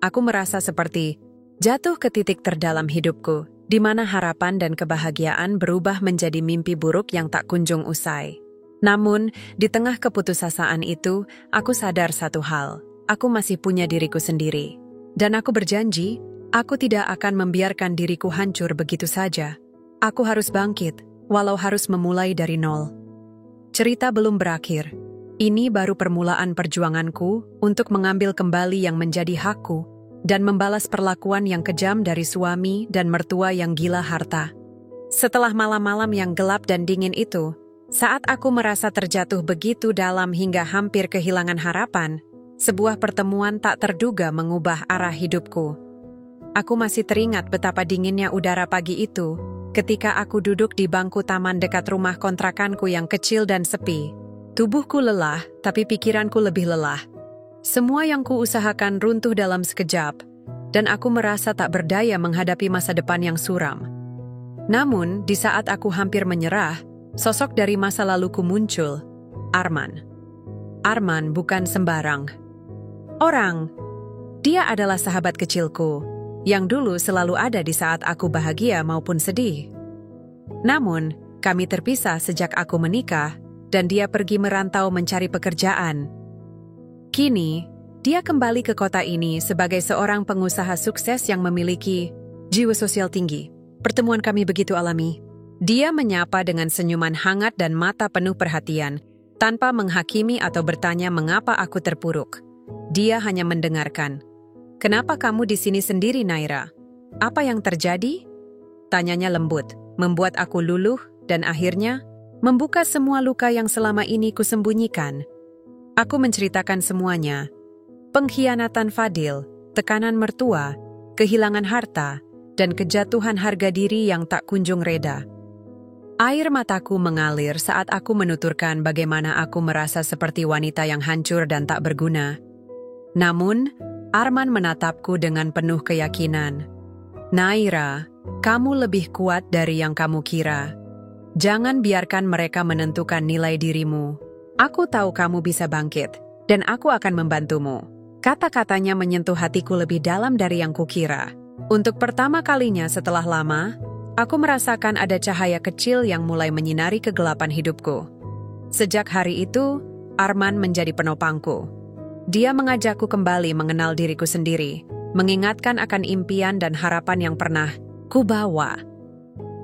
Aku merasa seperti jatuh ke titik terdalam hidupku, di mana harapan dan kebahagiaan berubah menjadi mimpi buruk yang tak kunjung usai. Namun, di tengah keputusasaan itu, aku sadar satu hal, aku masih punya diriku sendiri. Dan aku berjanji, aku tidak akan membiarkan diriku hancur begitu saja. Aku harus bangkit, walau harus memulai dari nol. Cerita belum berakhir. Ini baru permulaan perjuanganku untuk mengambil kembali yang menjadi hakku dan membalas perlakuan yang kejam dari suami dan mertua yang gila harta. Setelah malam-malam yang gelap dan dingin itu, saat aku merasa terjatuh begitu dalam hingga hampir kehilangan harapan, sebuah pertemuan tak terduga mengubah arah hidupku. Aku masih teringat betapa dinginnya udara pagi itu ketika aku duduk di bangku taman dekat rumah kontrakanku yang kecil dan sepi. Tubuhku lelah, tapi pikiranku lebih lelah. Semua yang kuusahakan runtuh dalam sekejap, dan aku merasa tak berdaya menghadapi masa depan yang suram. Namun, di saat aku hampir menyerah, sosok dari masa laluku muncul, Arman. Arman bukan sembarang orang. Dia adalah sahabat kecilku, yang dulu selalu ada di saat aku bahagia maupun sedih. Namun, kami terpisah sejak aku menikah, dan dia pergi merantau mencari pekerjaan. Kini, dia kembali ke kota ini sebagai seorang pengusaha sukses yang memiliki jiwa sosial tinggi. Pertemuan kami begitu alami. Dia menyapa dengan senyuman hangat dan mata penuh perhatian, tanpa menghakimi atau bertanya mengapa aku terpuruk. Dia hanya mendengarkan. "Kenapa kamu di sini sendiri, Naira? Apa yang terjadi?" Tanyanya lembut, membuat aku luluh dan akhirnya membuka semua luka yang selama ini kusembunyikan. Aku menceritakan semuanya. Pengkhianatan Fadil, tekanan mertua, kehilangan harta, dan kejatuhan harga diri yang tak kunjung reda. Air mataku mengalir saat aku menuturkan bagaimana aku merasa seperti wanita yang hancur dan tak berguna. Namun, Arman menatapku dengan penuh keyakinan. "Naira, kamu lebih kuat dari yang kamu kira. Jangan biarkan mereka menentukan nilai dirimu. Aku tahu kamu bisa bangkit, dan aku akan membantumu." Kata-katanya menyentuh hatiku lebih dalam dari yang kukira. Untuk pertama kalinya setelah lama, aku merasakan ada cahaya kecil yang mulai menyinari kegelapan hidupku. Sejak hari itu, Arman menjadi penopangku. Dia mengajakku kembali mengenal diriku sendiri, mengingatkan akan impian dan harapan yang pernah kubawa.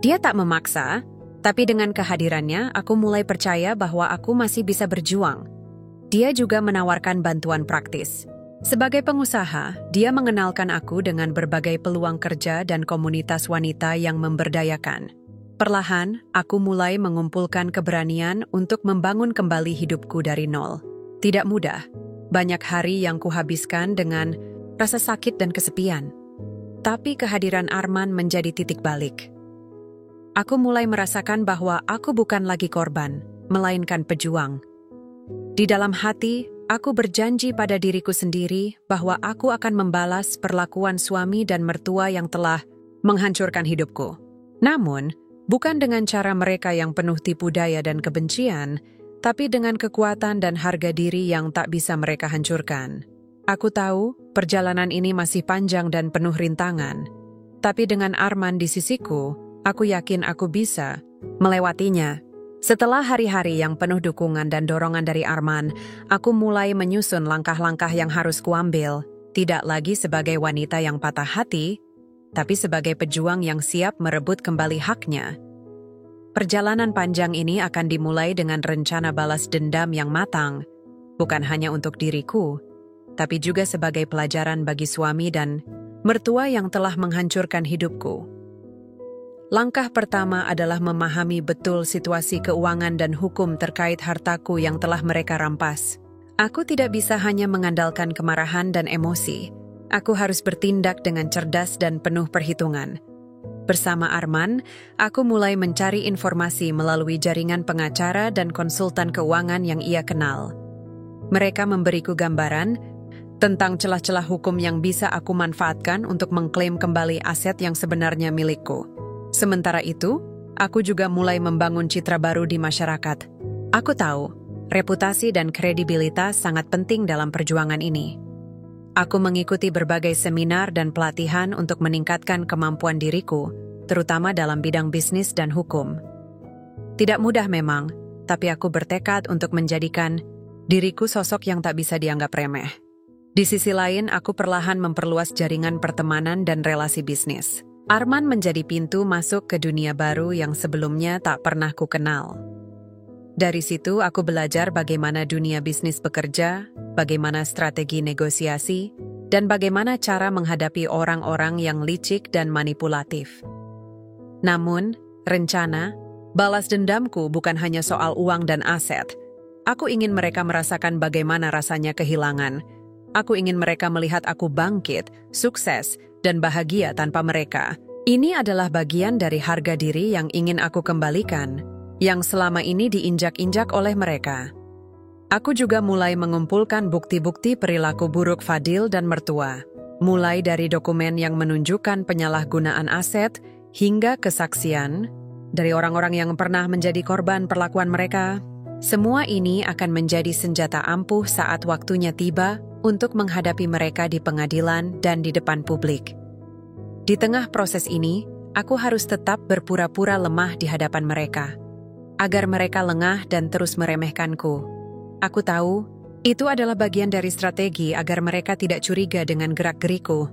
Dia tak memaksa, Tapi dengan kehadirannya, aku mulai percaya bahwa aku masih bisa berjuang. Dia juga menawarkan bantuan praktis. Sebagai pengusaha, dia mengenalkan aku dengan berbagai peluang kerja dan komunitas wanita yang memberdayakan. Perlahan, aku mulai mengumpulkan keberanian untuk membangun kembali hidupku dari nol. Tidak mudah. Banyak hari yang kuhabiskan dengan rasa sakit dan kesepian. Tapi kehadiran Arman menjadi titik balik. Aku mulai merasakan bahwa aku bukan lagi korban, melainkan pejuang. Di dalam hati, aku berjanji pada diriku sendiri bahwa aku akan membalas perlakuan suami dan mertua yang telah menghancurkan hidupku. Namun, bukan dengan cara mereka yang penuh tipu daya dan kebencian, tapi dengan kekuatan dan harga diri yang tak bisa mereka hancurkan. Aku tahu perjalanan ini masih panjang dan penuh rintangan, tapi dengan Arman di sisiku, aku yakin aku bisa melewatinya. Setelah hari-hari yang penuh dukungan dan dorongan dari Arman, aku mulai menyusun langkah-langkah yang harus kuambil, tidak lagi sebagai wanita yang patah hati, tapi sebagai pejuang yang siap merebut kembali haknya. Perjalanan panjang ini akan dimulai dengan rencana balas dendam yang matang, bukan hanya untuk diriku, tapi juga sebagai pelajaran bagi suami dan mertua yang telah menghancurkan hidupku. Langkah pertama adalah memahami betul situasi keuangan dan hukum terkait hartaku yang telah mereka rampas. Aku tidak bisa hanya mengandalkan kemarahan dan emosi. Aku harus bertindak dengan cerdas dan penuh perhitungan. Bersama Arman, aku mulai mencari informasi melalui jaringan pengacara dan konsultan keuangan yang ia kenal. Mereka memberiku gambaran tentang celah-celah hukum yang bisa aku manfaatkan untuk mengklaim kembali aset yang sebenarnya milikku. Sementara itu, aku juga mulai membangun citra baru di masyarakat. Aku tahu, reputasi dan kredibilitas sangat penting dalam perjuangan ini. Aku mengikuti berbagai seminar dan pelatihan untuk meningkatkan kemampuan diriku, terutama dalam bidang bisnis dan hukum. Tidak mudah memang, tapi aku bertekad untuk menjadikan diriku sosok yang tak bisa dianggap remeh. Di sisi lain, aku perlahan memperluas jaringan pertemanan dan relasi bisnis. Arman menjadi pintu masuk ke dunia baru yang sebelumnya tak pernah ku kenal. Dari situ aku belajar bagaimana dunia bisnis bekerja, bagaimana strategi negosiasi, dan bagaimana cara menghadapi orang-orang yang licik dan manipulatif. Namun, rencana, balas dendamku bukan hanya soal uang dan aset. Aku ingin mereka merasakan bagaimana rasanya kehilangan. Aku ingin mereka melihat aku bangkit, sukses, dan bahagia tanpa mereka. Ini adalah bagian dari harga diri yang ingin aku kembalikan, yang selama ini diinjak-injak oleh mereka. Aku juga mulai mengumpulkan bukti-bukti perilaku buruk Fadil dan mertua, mulai dari dokumen yang menunjukkan penyalahgunaan aset hingga kesaksian dari orang-orang yang pernah menjadi korban perlakuan mereka. Semua ini akan menjadi senjata ampuh saat waktunya tiba untuk menghadapi mereka di pengadilan dan di depan publik. Di tengah proses ini, aku harus tetap berpura-pura lemah di hadapan mereka, agar mereka lengah dan terus meremehkanku. Aku tahu, itu adalah bagian dari strategi agar mereka tidak curiga dengan gerak-geriku.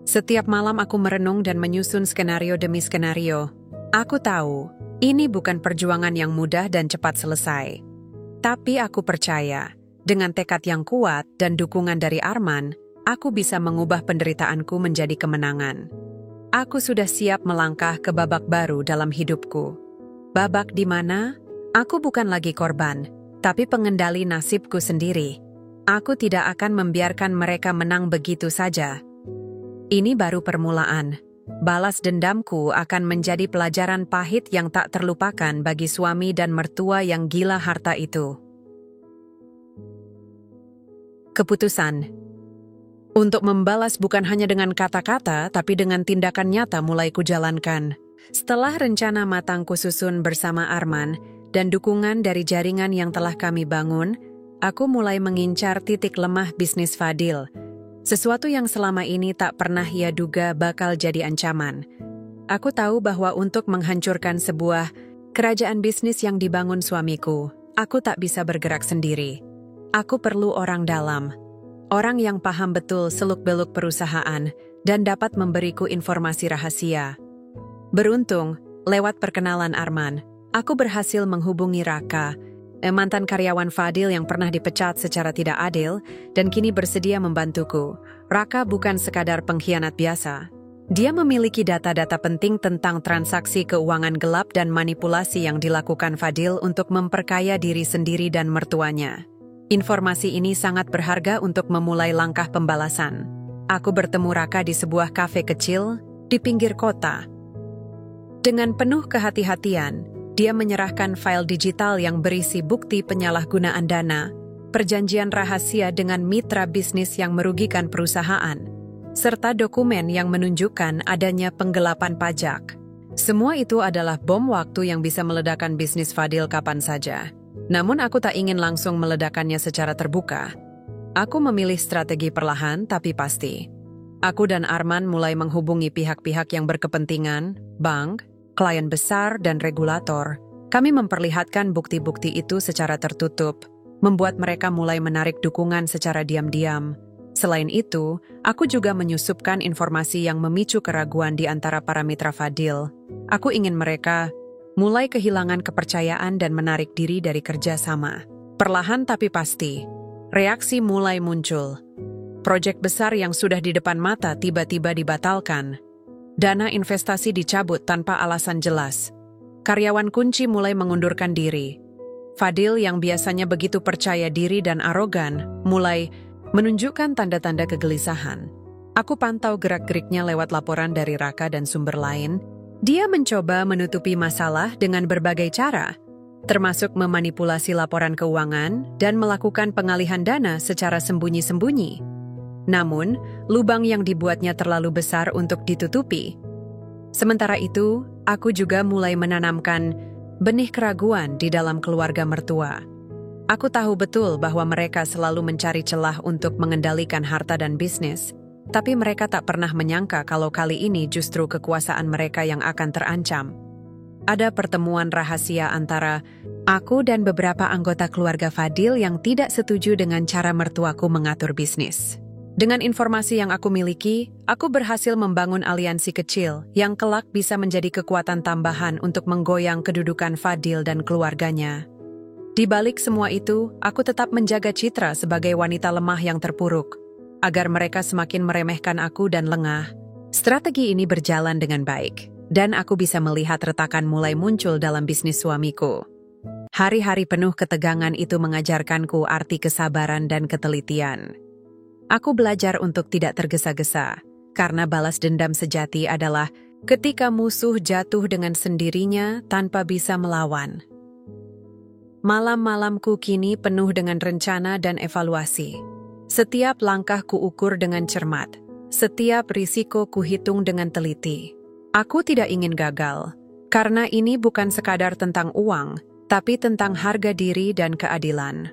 Setiap malam aku merenung dan menyusun skenario demi skenario. Aku tahu, ini bukan perjuangan yang mudah dan cepat selesai. Tapi aku percaya, dengan tekad yang kuat dan dukungan dari Arman, aku bisa mengubah penderitaanku menjadi kemenangan. Aku sudah siap melangkah ke babak baru dalam hidupku. Babak di mana aku bukan lagi korban, tapi pengendali nasibku sendiri. Aku tidak akan membiarkan mereka menang begitu saja. Ini baru permulaan. Balas dendamku akan menjadi pelajaran pahit yang tak terlupakan bagi suami dan mertua yang gila harta itu. Keputusan. Untuk membalas bukan hanya dengan kata-kata, tapi dengan tindakan nyata mulai kujalankan. Setelah rencana matang kususun bersama Arman dan dukungan dari jaringan yang telah kami bangun, aku mulai mengincar titik lemah bisnis Fadil. Sesuatu yang selama ini tak pernah ia duga bakal jadi ancaman. Aku tahu bahwa untuk menghancurkan sebuah kerajaan bisnis yang dibangun suamiku, aku tak bisa bergerak sendiri. Aku perlu orang dalam. Orang yang paham betul seluk-beluk perusahaan dan dapat memberiku informasi rahasia. Beruntung, lewat perkenalan Arman, aku berhasil menghubungi Raka, mantan karyawan Fadil yang pernah dipecat secara tidak adil dan kini bersedia membantuku. Raka bukan sekadar pengkhianat biasa. Dia memiliki data-data penting tentang transaksi keuangan gelap dan manipulasi yang dilakukan Fadil untuk memperkaya diri sendiri dan mertuanya. Informasi ini sangat berharga untuk memulai langkah pembalasan. Aku bertemu Raka di sebuah kafe kecil di pinggir kota. Dengan penuh kehati-hatian, dia menyerahkan file digital yang berisi bukti penyalahgunaan dana, perjanjian rahasia dengan mitra bisnis yang merugikan perusahaan, serta dokumen yang menunjukkan adanya penggelapan pajak. Semua itu adalah bom waktu yang bisa meledakkan bisnis Fadil kapan saja. Namun aku tak ingin langsung meledakannya secara terbuka. Aku memilih strategi perlahan tapi pasti. Aku dan Arman mulai menghubungi pihak-pihak yang berkepentingan, bank, klien besar, dan regulator. Kami memperlihatkan bukti-bukti itu secara tertutup, membuat mereka mulai menarik dukungan secara diam-diam. Selain itu, aku juga menyusupkan informasi yang memicu keraguan di antara para mitra Fadil. Aku ingin mereka mulai kehilangan kepercayaan dan menarik diri dari kerja sama. Perlahan tapi pasti, reaksi mulai muncul. Proyek besar yang sudah di depan mata tiba-tiba dibatalkan. Dana investasi dicabut tanpa alasan jelas. Karyawan kunci mulai mengundurkan diri. Fadil yang biasanya begitu percaya diri dan arogan, mulai menunjukkan tanda-tanda kegelisahan. Aku pantau gerak-geriknya lewat laporan dari Raka dan sumber lain. Dia mencoba menutupi masalah dengan berbagai cara, termasuk memanipulasi laporan keuangan dan melakukan pengalihan dana secara sembunyi-sembunyi. Namun, lubang yang dibuatnya terlalu besar untuk ditutupi. Sementara itu, aku juga mulai menanamkan benih keraguan di dalam keluarga mertua. Aku tahu betul bahwa mereka selalu mencari celah untuk mengendalikan harta dan bisnis, tapi mereka tak pernah menyangka kalau kali ini justru kekuasaan mereka yang akan terancam. Ada pertemuan rahasia antara aku dan beberapa anggota keluarga Fadil yang tidak setuju dengan cara mertuaku mengatur bisnis. Dengan informasi yang aku miliki, aku berhasil membangun aliansi kecil yang kelak bisa menjadi kekuatan tambahan untuk menggoyang kedudukan Fadil dan keluarganya. Di balik semua itu, aku tetap menjaga citra sebagai wanita lemah yang terpuruk, agar mereka semakin meremehkan aku dan lengah. Strategi ini berjalan dengan baik, dan aku bisa melihat retakan mulai muncul dalam bisnis suamiku. Hari-hari penuh ketegangan itu mengajarkanku arti kesabaran dan ketelitian. Aku belajar untuk tidak tergesa-gesa, karena balas dendam sejati adalah ketika musuh jatuh dengan sendirinya tanpa bisa melawan. Malam-malamku kini penuh dengan rencana dan evaluasi. Setiap langkah kuukur dengan cermat, setiap risiko kuhitung dengan teliti. Aku tidak ingin gagal, karena ini bukan sekadar tentang uang, tapi tentang harga diri dan keadilan.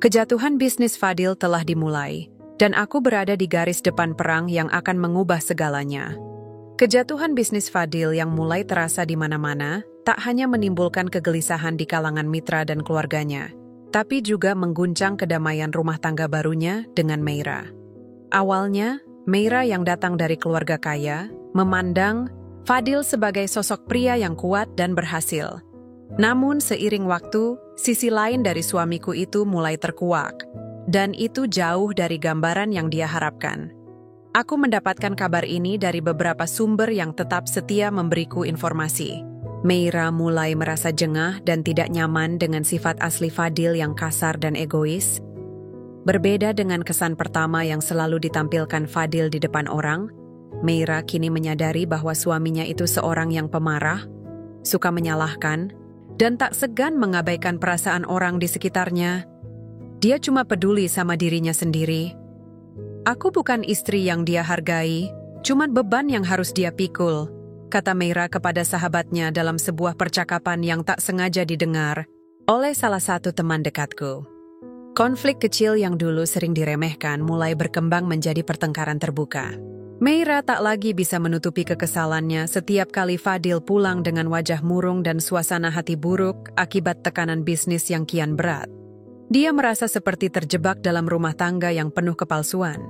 Kejatuhan bisnis Fadil telah dimulai, dan aku berada di garis depan perang yang akan mengubah segalanya. Kejatuhan bisnis Fadil yang mulai terasa di mana-mana tak hanya menimbulkan kegelisahan di kalangan mitra dan keluarganya, tapi juga mengguncang kedamaian rumah tangga barunya dengan Meira. Awalnya, Meira yang datang dari keluarga kaya, memandang Fadil sebagai sosok pria yang kuat dan berhasil. Namun seiring waktu, sisi lain dari suamiku itu mulai terkuak. Dan itu jauh dari gambaran yang dia harapkan. Aku mendapatkan kabar ini dari beberapa sumber yang tetap setia memberiku informasi. Meira mulai merasa jengah dan tidak nyaman dengan sifat asli Fadil yang kasar dan egois. Berbeda dengan kesan pertama yang selalu ditampilkan Fadil di depan orang, Meira kini menyadari bahwa suaminya itu seorang yang pemarah, suka menyalahkan, dan tak segan mengabaikan perasaan orang di sekitarnya. Dia cuma peduli sama dirinya sendiri. Aku bukan istri yang dia hargai, cuma beban yang harus dia pikul, kata Meira kepada sahabatnya dalam sebuah percakapan yang tak sengaja didengar oleh salah satu teman dekatku. Konflik kecil yang dulu sering diremehkan mulai berkembang menjadi pertengkaran terbuka. Meira tak lagi bisa menutupi kekesalannya setiap kali Fadil pulang dengan wajah murung dan suasana hati buruk akibat tekanan bisnis yang kian berat. Dia merasa seperti terjebak dalam rumah tangga yang penuh kepalsuan.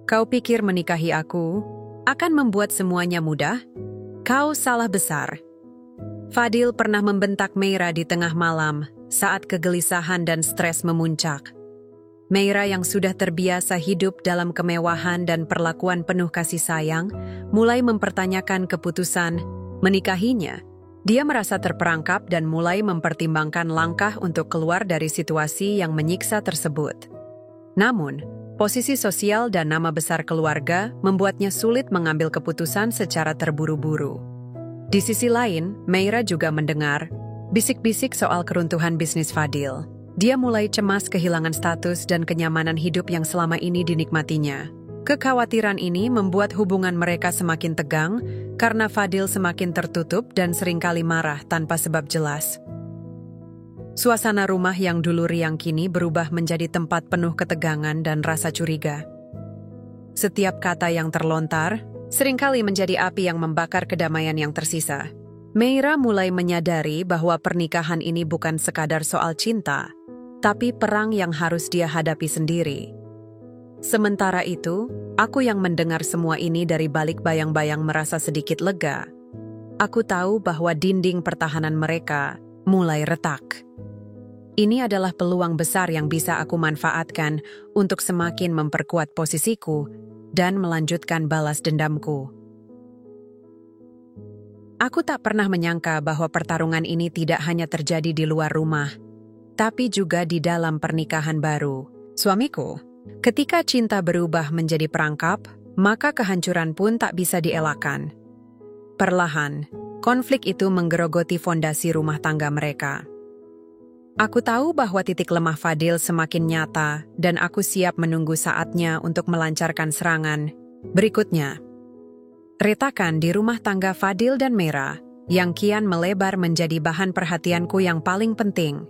Kau pikir menikahi aku akan membuat semuanya mudah? Kau salah besar. Fadil pernah membentak Meira di tengah malam saat kegelisahan dan stres memuncak. Meira yang sudah terbiasa hidup dalam kemewahan dan perlakuan penuh kasih sayang, mulai mempertanyakan keputusan menikahinya. Dia merasa terperangkap dan mulai mempertimbangkan langkah untuk keluar dari situasi yang menyiksa tersebut. Namun, posisi sosial dan nama besar keluarga membuatnya sulit mengambil keputusan secara terburu-buru. Di sisi lain, Meira juga mendengar bisik-bisik soal keruntuhan bisnis Fadil. Dia mulai cemas kehilangan status dan kenyamanan hidup yang selama ini dinikmatinya. Kekhawatiran ini membuat hubungan mereka semakin tegang karena Fadil semakin tertutup dan seringkali marah tanpa sebab jelas. Suasana rumah yang dulu riang kini berubah menjadi tempat penuh ketegangan dan rasa curiga. Setiap kata yang terlontar seringkali menjadi api yang membakar kedamaian yang tersisa. Meira mulai menyadari bahwa pernikahan ini bukan sekadar soal cinta, tapi perang yang harus dia hadapi sendiri. Sementara itu, aku yang mendengar semua ini dari balik bayang-bayang merasa sedikit lega. Aku tahu bahwa dinding pertahanan mereka mulai retak. Ini adalah peluang besar yang bisa aku manfaatkan untuk semakin memperkuat posisiku dan melanjutkan balas dendamku. Aku tak pernah menyangka bahwa pertarungan ini tidak hanya terjadi di luar rumah, tapi juga di dalam pernikahan baru. Suamiku, ketika cinta berubah menjadi perangkap, maka kehancuran pun tak bisa dielakkan. Perlahan, konflik itu menggerogoti fondasi rumah tangga mereka. Aku tahu bahwa titik lemah Fadil semakin nyata dan aku siap menunggu saatnya untuk melancarkan serangan. Berikutnya, retakan di rumah tangga Fadil dan Meira yang kian melebar menjadi bahan perhatianku yang paling penting.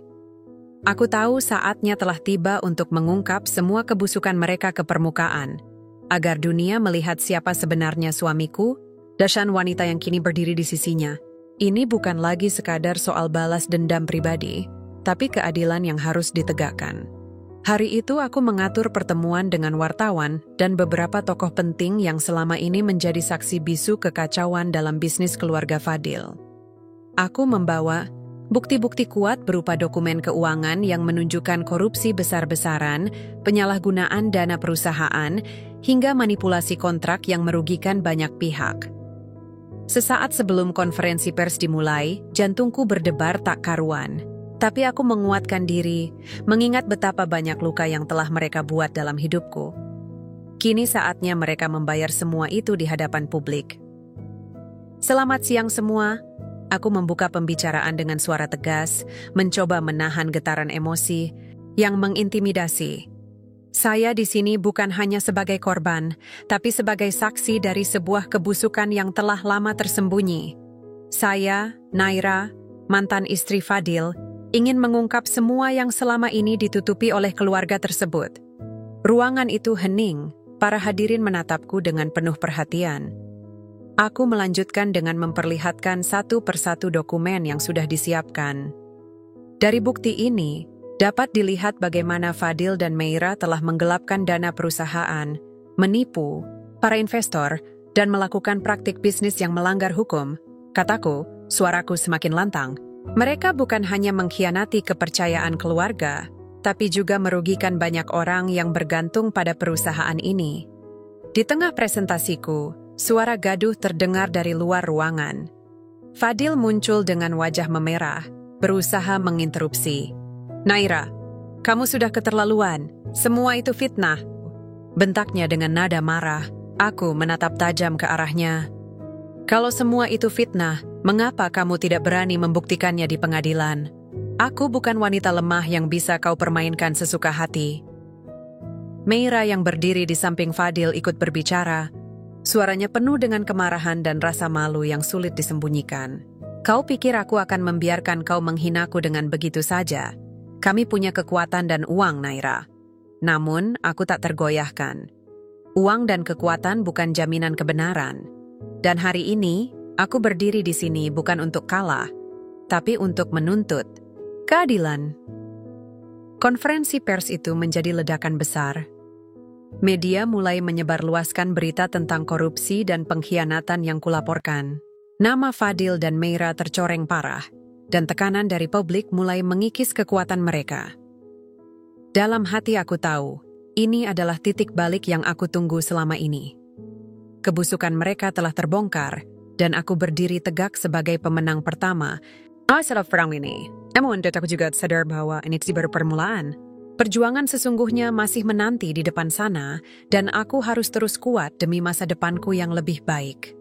Aku tahu saatnya telah tiba untuk mengungkap semua kebusukan mereka ke permukaan, agar dunia melihat siapa sebenarnya suamiku, dan wanita yang kini berdiri di sisinya. Ini bukan lagi sekadar soal balas dendam pribadi, tapi keadilan yang harus ditegakkan. Hari itu aku mengatur pertemuan dengan wartawan dan beberapa tokoh penting yang selama ini menjadi saksi bisu kekacauan dalam bisnis keluarga Fadil. Aku membawa bukti-bukti kuat berupa dokumen keuangan yang menunjukkan korupsi besar-besaran, penyalahgunaan dana perusahaan, hingga manipulasi kontrak yang merugikan banyak pihak. Sesaat sebelum konferensi pers dimulai, jantungku berdebar tak karuan. Tapi aku menguatkan diri, mengingat betapa banyak luka yang telah mereka buat dalam hidupku. Kini saatnya mereka membayar semua itu di hadapan publik. Selamat siang semua. Aku membuka pembicaraan dengan suara tegas, mencoba menahan getaran emosi yang mengintimidasi. Saya di sini bukan hanya sebagai korban, tapi sebagai saksi dari sebuah kebusukan yang telah lama tersembunyi. Saya, Naira, mantan istri Fadil, ingin mengungkap semua yang selama ini ditutupi oleh keluarga tersebut. Ruangan itu hening, para hadirin menatapku dengan penuh perhatian. Aku melanjutkan dengan memperlihatkan satu persatu dokumen yang sudah disiapkan. Dari bukti ini, dapat dilihat bagaimana Fadil dan Meira telah menggelapkan dana perusahaan, menipu para investor, dan melakukan praktik bisnis yang melanggar hukum. Kataku, suaraku semakin lantang. Mereka bukan hanya mengkhianati kepercayaan keluarga, tapi juga merugikan banyak orang yang bergantung pada perusahaan ini. Di tengah presentasiku, suara gaduh terdengar dari luar ruangan. Fadil muncul dengan wajah memerah, berusaha menginterupsi. Naira, kamu sudah keterlaluan. Semua itu fitnah. Bentaknya dengan nada marah. Aku menatap tajam ke arahnya. Kalau semua itu fitnah, mengapa kamu tidak berani membuktikannya di pengadilan? Aku bukan wanita lemah yang bisa kau permainkan sesuka hati. Meira yang berdiri di samping Fadil ikut berbicara. Suaranya penuh dengan kemarahan dan rasa malu yang sulit disembunyikan. Kau pikir aku akan membiarkan kau menghinaku dengan begitu saja? Kami punya kekuatan dan uang, Naira. Namun, aku tak tergoyahkan. Uang dan kekuatan bukan jaminan kebenaran. Dan hari ini, aku berdiri di sini bukan untuk kalah, tapi untuk menuntut keadilan. Konferensi pers itu menjadi ledakan besar. Media mulai menyebarluaskan berita tentang korupsi dan pengkhianatan yang kulaporkan. Nama Fadil dan Meira tercoreng parah, dan tekanan dari publik mulai mengikis kekuatan mereka. Dalam hati aku tahu, ini adalah titik balik yang aku tunggu selama ini. Kebusukan mereka telah terbongkar, dan aku berdiri tegak sebagai pemenang pertama. Setelah perang ini, namun aku juga sadar bahwa ini baru permulaan. Perjuangan sesungguhnya masih menanti di depan sana, dan aku harus terus kuat demi masa depanku yang lebih baik.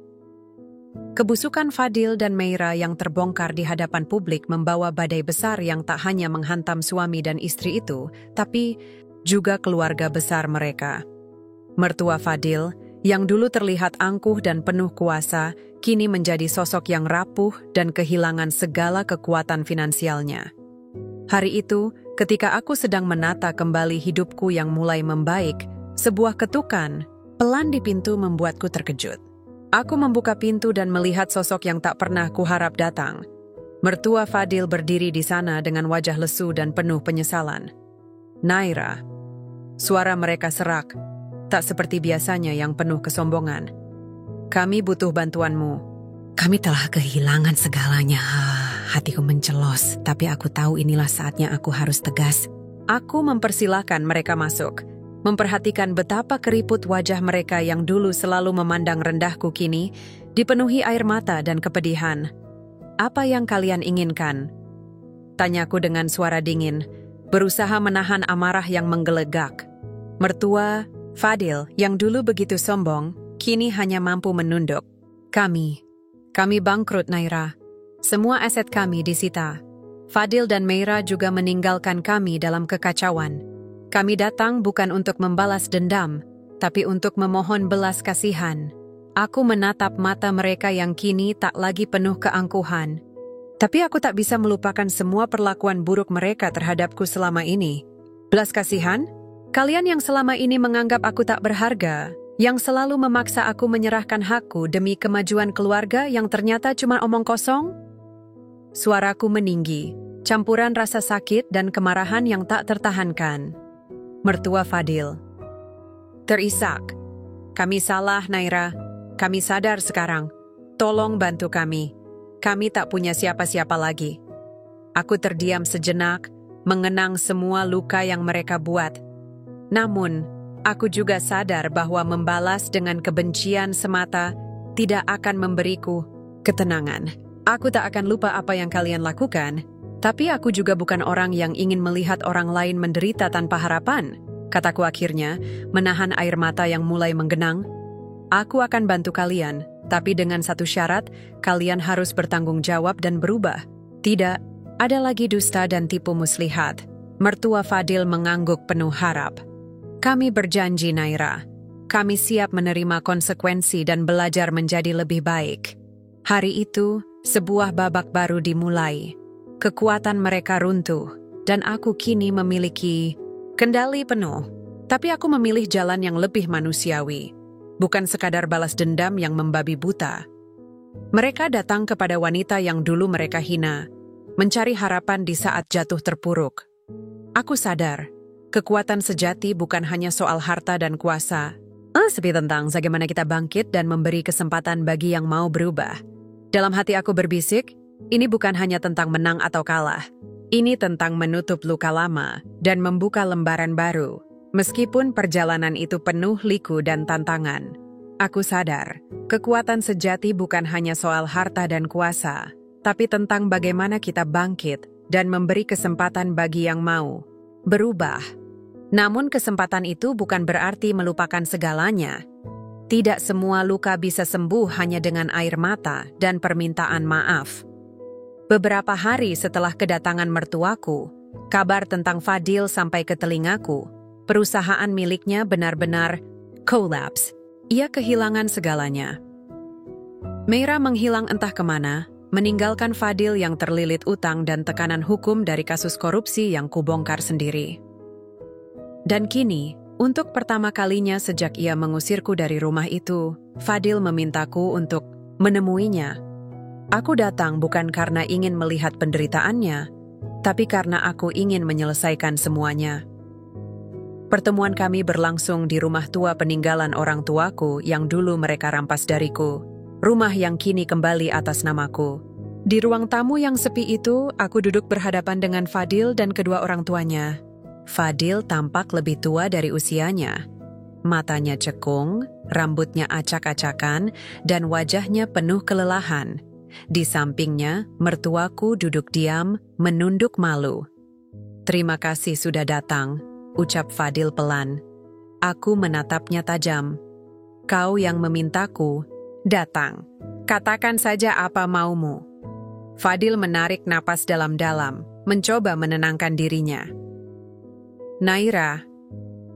Kebusukan Fadil dan Meira yang terbongkar di hadapan publik membawa badai besar yang tak hanya menghantam suami dan istri itu, tapi juga keluarga besar mereka. Mertua Fadil, yang dulu terlihat angkuh dan penuh kuasa, kini menjadi sosok yang rapuh dan kehilangan segala kekuatan finansialnya. Hari itu, ketika aku sedang menata kembali hidupku yang mulai membaik, sebuah ketukan pelan di pintu membuatku terkejut. Aku membuka pintu dan melihat sosok yang tak pernah kuharap datang. Mertua Fadil berdiri di sana dengan wajah lesu dan penuh penyesalan. Naira. Suara mereka serak, tak seperti biasanya yang penuh kesombongan. Kami butuh bantuanmu. Kami telah kehilangan segalanya. Hatiku mencelos, tapi aku tahu inilah saatnya aku harus tegas. Aku mempersilahkan mereka masuk. Memperhatikan betapa keriput wajah mereka yang dulu selalu memandang rendahku kini dipenuhi air mata dan kepedihan. Apa yang kalian inginkan? Tanyaku dengan suara dingin, berusaha menahan amarah yang menggelegak. Mertua Fadil yang dulu begitu sombong, kini hanya mampu menunduk. Kami bangkrut, Naira. Semua aset kami disita. Fadil dan Meira juga meninggalkan kami dalam kekacauan. Kami datang bukan untuk membalas dendam, tapi untuk memohon belas kasihan. Aku menatap mata mereka yang kini tak lagi penuh keangkuhan. Tapi aku tak bisa melupakan semua perlakuan buruk mereka terhadapku selama ini. Belas kasihan? Kalian yang selama ini menganggap aku tak berharga, yang selalu memaksa aku menyerahkan hakku demi kemajuan keluarga yang ternyata cuma omong kosong? Suaraku meninggi, campuran rasa sakit dan kemarahan yang tak tertahankan. Mertua Fadil. Terisak. Kami salah, Naira. Kami sadar sekarang. Tolong bantu kami. Kami tak punya siapa-siapa lagi. Aku terdiam sejenak, mengenang semua luka yang mereka buat. Namun, aku juga sadar bahwa membalas dengan kebencian semata tidak akan memberiku ketenangan. Aku tak akan lupa apa yang kalian lakukan, tapi aku juga bukan orang yang ingin melihat orang lain menderita tanpa harapan, kataku akhirnya, menahan air mata yang mulai menggenang. Aku akan bantu kalian, tapi dengan satu syarat, kalian harus bertanggung jawab dan berubah. Tidak, ada lagi dusta dan tipu muslihat. Mertua Fadil mengangguk penuh harap. Kami berjanji, Naira. Kami siap menerima konsekuensi dan belajar menjadi lebih baik. Hari itu, sebuah babak baru dimulai. Kekuatan mereka runtuh, dan aku kini memiliki kendali penuh. Tapi aku memilih jalan yang lebih manusiawi, bukan sekadar balas dendam yang membabi buta. Mereka datang kepada wanita yang dulu mereka hina, mencari harapan di saat jatuh terpuruk. Aku sadar, kekuatan sejati bukan hanya soal harta dan kuasa, tapi tentang bagaimana kita bangkit dan memberi kesempatan bagi yang mau berubah. Dalam hati aku berbisik, ini bukan hanya tentang menang atau kalah. Ini tentang menutup luka lama dan membuka lembaran baru. Meskipun perjalanan itu penuh liku dan tantangan, aku sadar, kekuatan sejati bukan hanya soal harta dan kuasa, tapi tentang bagaimana kita bangkit dan memberi kesempatan bagi yang mau berubah. Namun kesempatan itu bukan berarti melupakan segalanya. Tidak semua luka bisa sembuh hanya dengan air mata dan permintaan maaf. Beberapa hari setelah kedatangan mertuaku, kabar tentang Fadil sampai ke telingaku. Perusahaan miliknya benar-benar collapse. Ia kehilangan segalanya. Meira menghilang entah kemana, meninggalkan Fadil yang terlilit utang dan tekanan hukum dari kasus korupsi yang kubongkar sendiri. Dan kini, untuk pertama kalinya sejak ia mengusirku dari rumah itu, Fadil memintaku untuk menemuinya. Aku datang bukan karena ingin melihat penderitaannya, tapi karena aku ingin menyelesaikan semuanya. Pertemuan kami berlangsung di rumah tua peninggalan orang tuaku yang dulu mereka rampas dariku. rumah yang kini kembali atas namaku. Di ruang tamu yang sepi itu, aku duduk berhadapan dengan Fadil dan kedua orang tuanya. Fadil tampak lebih tua dari usianya. Matanya cekung, rambutnya acak-acakan, dan wajahnya penuh kelelahan. Di sampingnya, mertuaku duduk diam, menunduk malu. "Terima kasih sudah datang," ucap Fadil pelan. Aku menatapnya tajam. "Kau yang memintaku, datang. Katakan saja apa maumu." Fadil menarik napas dalam-dalam, mencoba menenangkan dirinya. "Naira,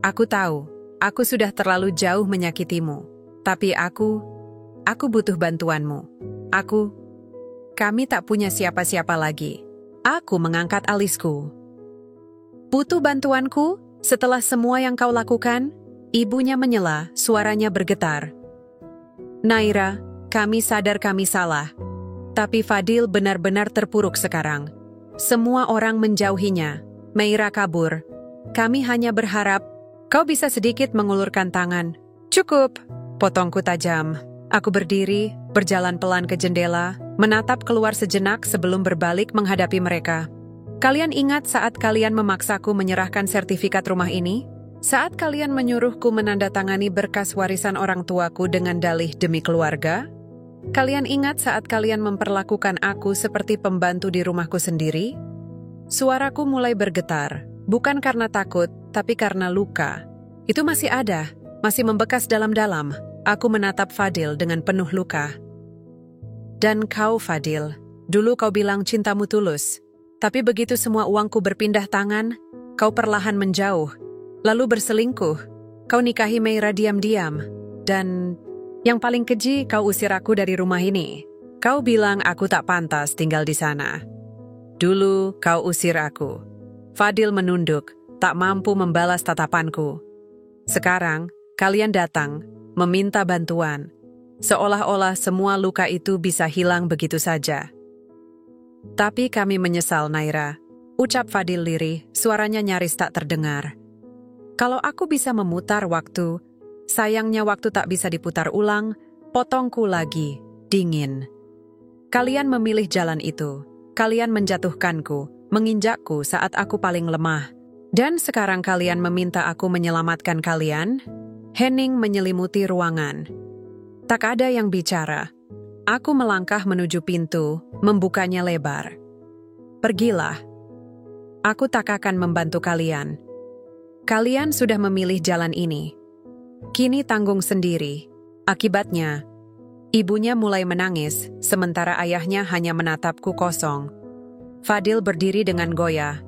aku tahu, aku sudah terlalu jauh menyakitimu. Tapi aku butuh bantuanmu. Kami tak punya siapa-siapa lagi." Aku mengangkat alisku. "Butuh bantuanku? Setelah semua yang kau lakukan?" Ibunya menyela, suaranya bergetar. "Naira, kami sadar kami salah. Tapi Fadil benar-benar terpuruk sekarang. Semua orang menjauhinya. Meira kabur. Kami hanya berharap kau bisa sedikit mengulurkan tangan." "Cukup," potongku tajam. Aku berdiri, berjalan pelan ke jendela, menatap keluar sejenak sebelum berbalik menghadapi mereka. "Kalian ingat saat kalian memaksaku menyerahkan sertifikat rumah ini? Saat kalian menyuruhku menandatangani berkas warisan orang tuaku dengan dalih demi keluarga? Kalian ingat saat kalian memperlakukan aku seperti pembantu di rumahku sendiri?" Suaraku mulai bergetar, bukan karena takut, tapi karena luka. Itu masih ada, masih membekas dalam-dalam. Aku menatap Fadil dengan penuh luka. "Dan kau, Fadil, dulu kau bilang cintamu tulus. Tapi begitu semua uangku berpindah tangan, kau perlahan menjauh, lalu berselingkuh. Kau nikahi Meira diam-diam. Dan yang paling keji, kau usir aku dari rumah ini. Kau bilang aku tak pantas tinggal di sana. Dulu kau usir aku." Fadil menunduk, tak mampu membalas tatapanku. "Sekarang, kalian datang, meminta bantuan. Seolah-olah semua luka itu bisa hilang begitu saja." "Tapi kami menyesal, Naira," ucap Fadil lirih, suaranya nyaris tak terdengar. "Kalau aku bisa memutar waktu, sayangnya waktu tak bisa diputar ulang, potongku lagi, dingin. Kalian memilih jalan itu. Kalian menjatuhkanku, menginjakku saat aku paling lemah. Dan sekarang kalian meminta aku menyelamatkan kalian?" Hening menyelimuti ruangan. Tak ada yang bicara. Aku melangkah menuju pintu, membukanya lebar. "Pergilah. Aku tak akan membantu kalian. Kalian sudah memilih jalan ini. Kini tanggung sendiri." Akibatnya, ibunya mulai menangis, sementara ayahnya hanya menatapku kosong. Fadil berdiri dengan goyah.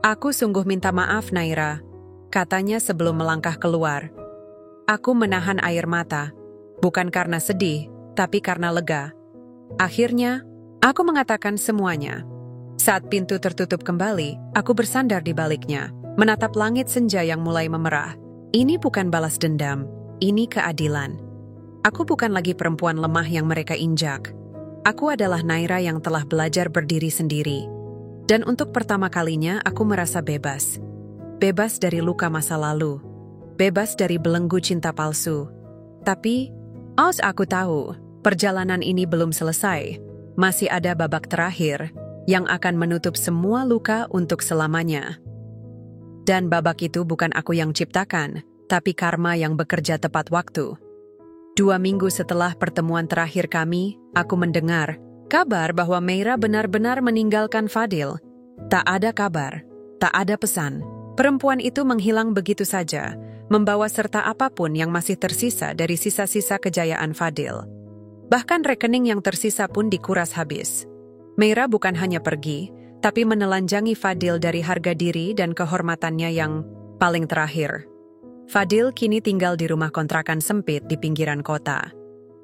"Aku sungguh minta maaf, Naira," katanya sebelum melangkah keluar. Aku menahan air mata, bukan karena sedih, tapi karena lega. Akhirnya, aku mengatakan semuanya. Saat pintu tertutup kembali, aku bersandar di baliknya, menatap langit senja yang mulai memerah. Ini bukan balas dendam, ini keadilan. Aku bukan lagi perempuan lemah yang mereka injak. Aku adalah Naira yang telah belajar berdiri sendiri. Dan untuk pertama kalinya aku merasa bebas. Bebas dari luka masa lalu. Bebas dari belenggu cinta palsu. Tapi, aku tahu, perjalanan ini belum selesai. Masih ada babak terakhir yang akan menutup semua luka untuk selamanya. Dan babak itu bukan aku yang ciptakan, tapi karma yang bekerja tepat waktu. 2 minggu setelah pertemuan terakhir kami, aku mendengar kabar bahwa Meira benar-benar meninggalkan Fadil. Tak ada kabar, tak ada pesan. Perempuan itu menghilang begitu saja, membawa serta apapun yang masih tersisa dari sisa-sisa kejayaan Fadil. Bahkan rekening yang tersisa pun dikuras habis. Meira bukan hanya pergi, tapi menelanjangi Fadil dari harga diri dan kehormatannya yang paling terakhir. Fadil kini tinggal di rumah kontrakan sempit di pinggiran kota.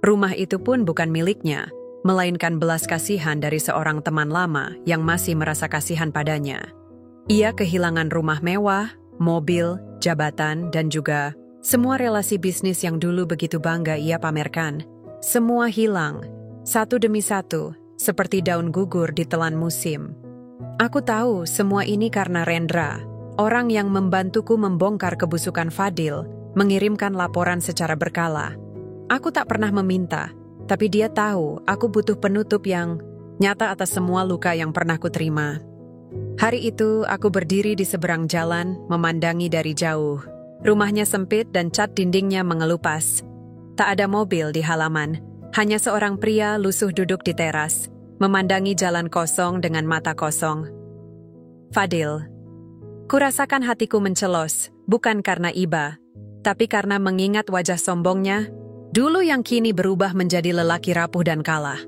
Rumah itu pun bukan miliknya, melainkan belas kasihan dari seorang teman lama yang masih merasa kasihan padanya. Ia kehilangan rumah mewah, mobil, jabatan, dan juga semua relasi bisnis yang dulu begitu bangga ia pamerkan. Semua hilang, satu demi satu, seperti daun gugur ditelan musim. Aku tahu semua ini karena Rendra, orang yang membantuku membongkar kebusukan Fadil, mengirimkan laporan secara berkala. Aku tak pernah meminta, Tapi dia tahu aku butuh penutup yang nyata atas semua luka yang pernah kuterima. Hari itu aku berdiri di seberang jalan, memandangi dari jauh. Rumahnya sempit dan cat dindingnya mengelupas. Tak ada mobil di halaman, hanya seorang pria lusuh duduk di teras, memandangi jalan kosong dengan mata kosong. Fadil. Kurasakan hatiku mencelos, bukan karena iba, tapi karena mengingat wajah sombongnya, dulu yang kini berubah menjadi lelaki rapuh dan kalah.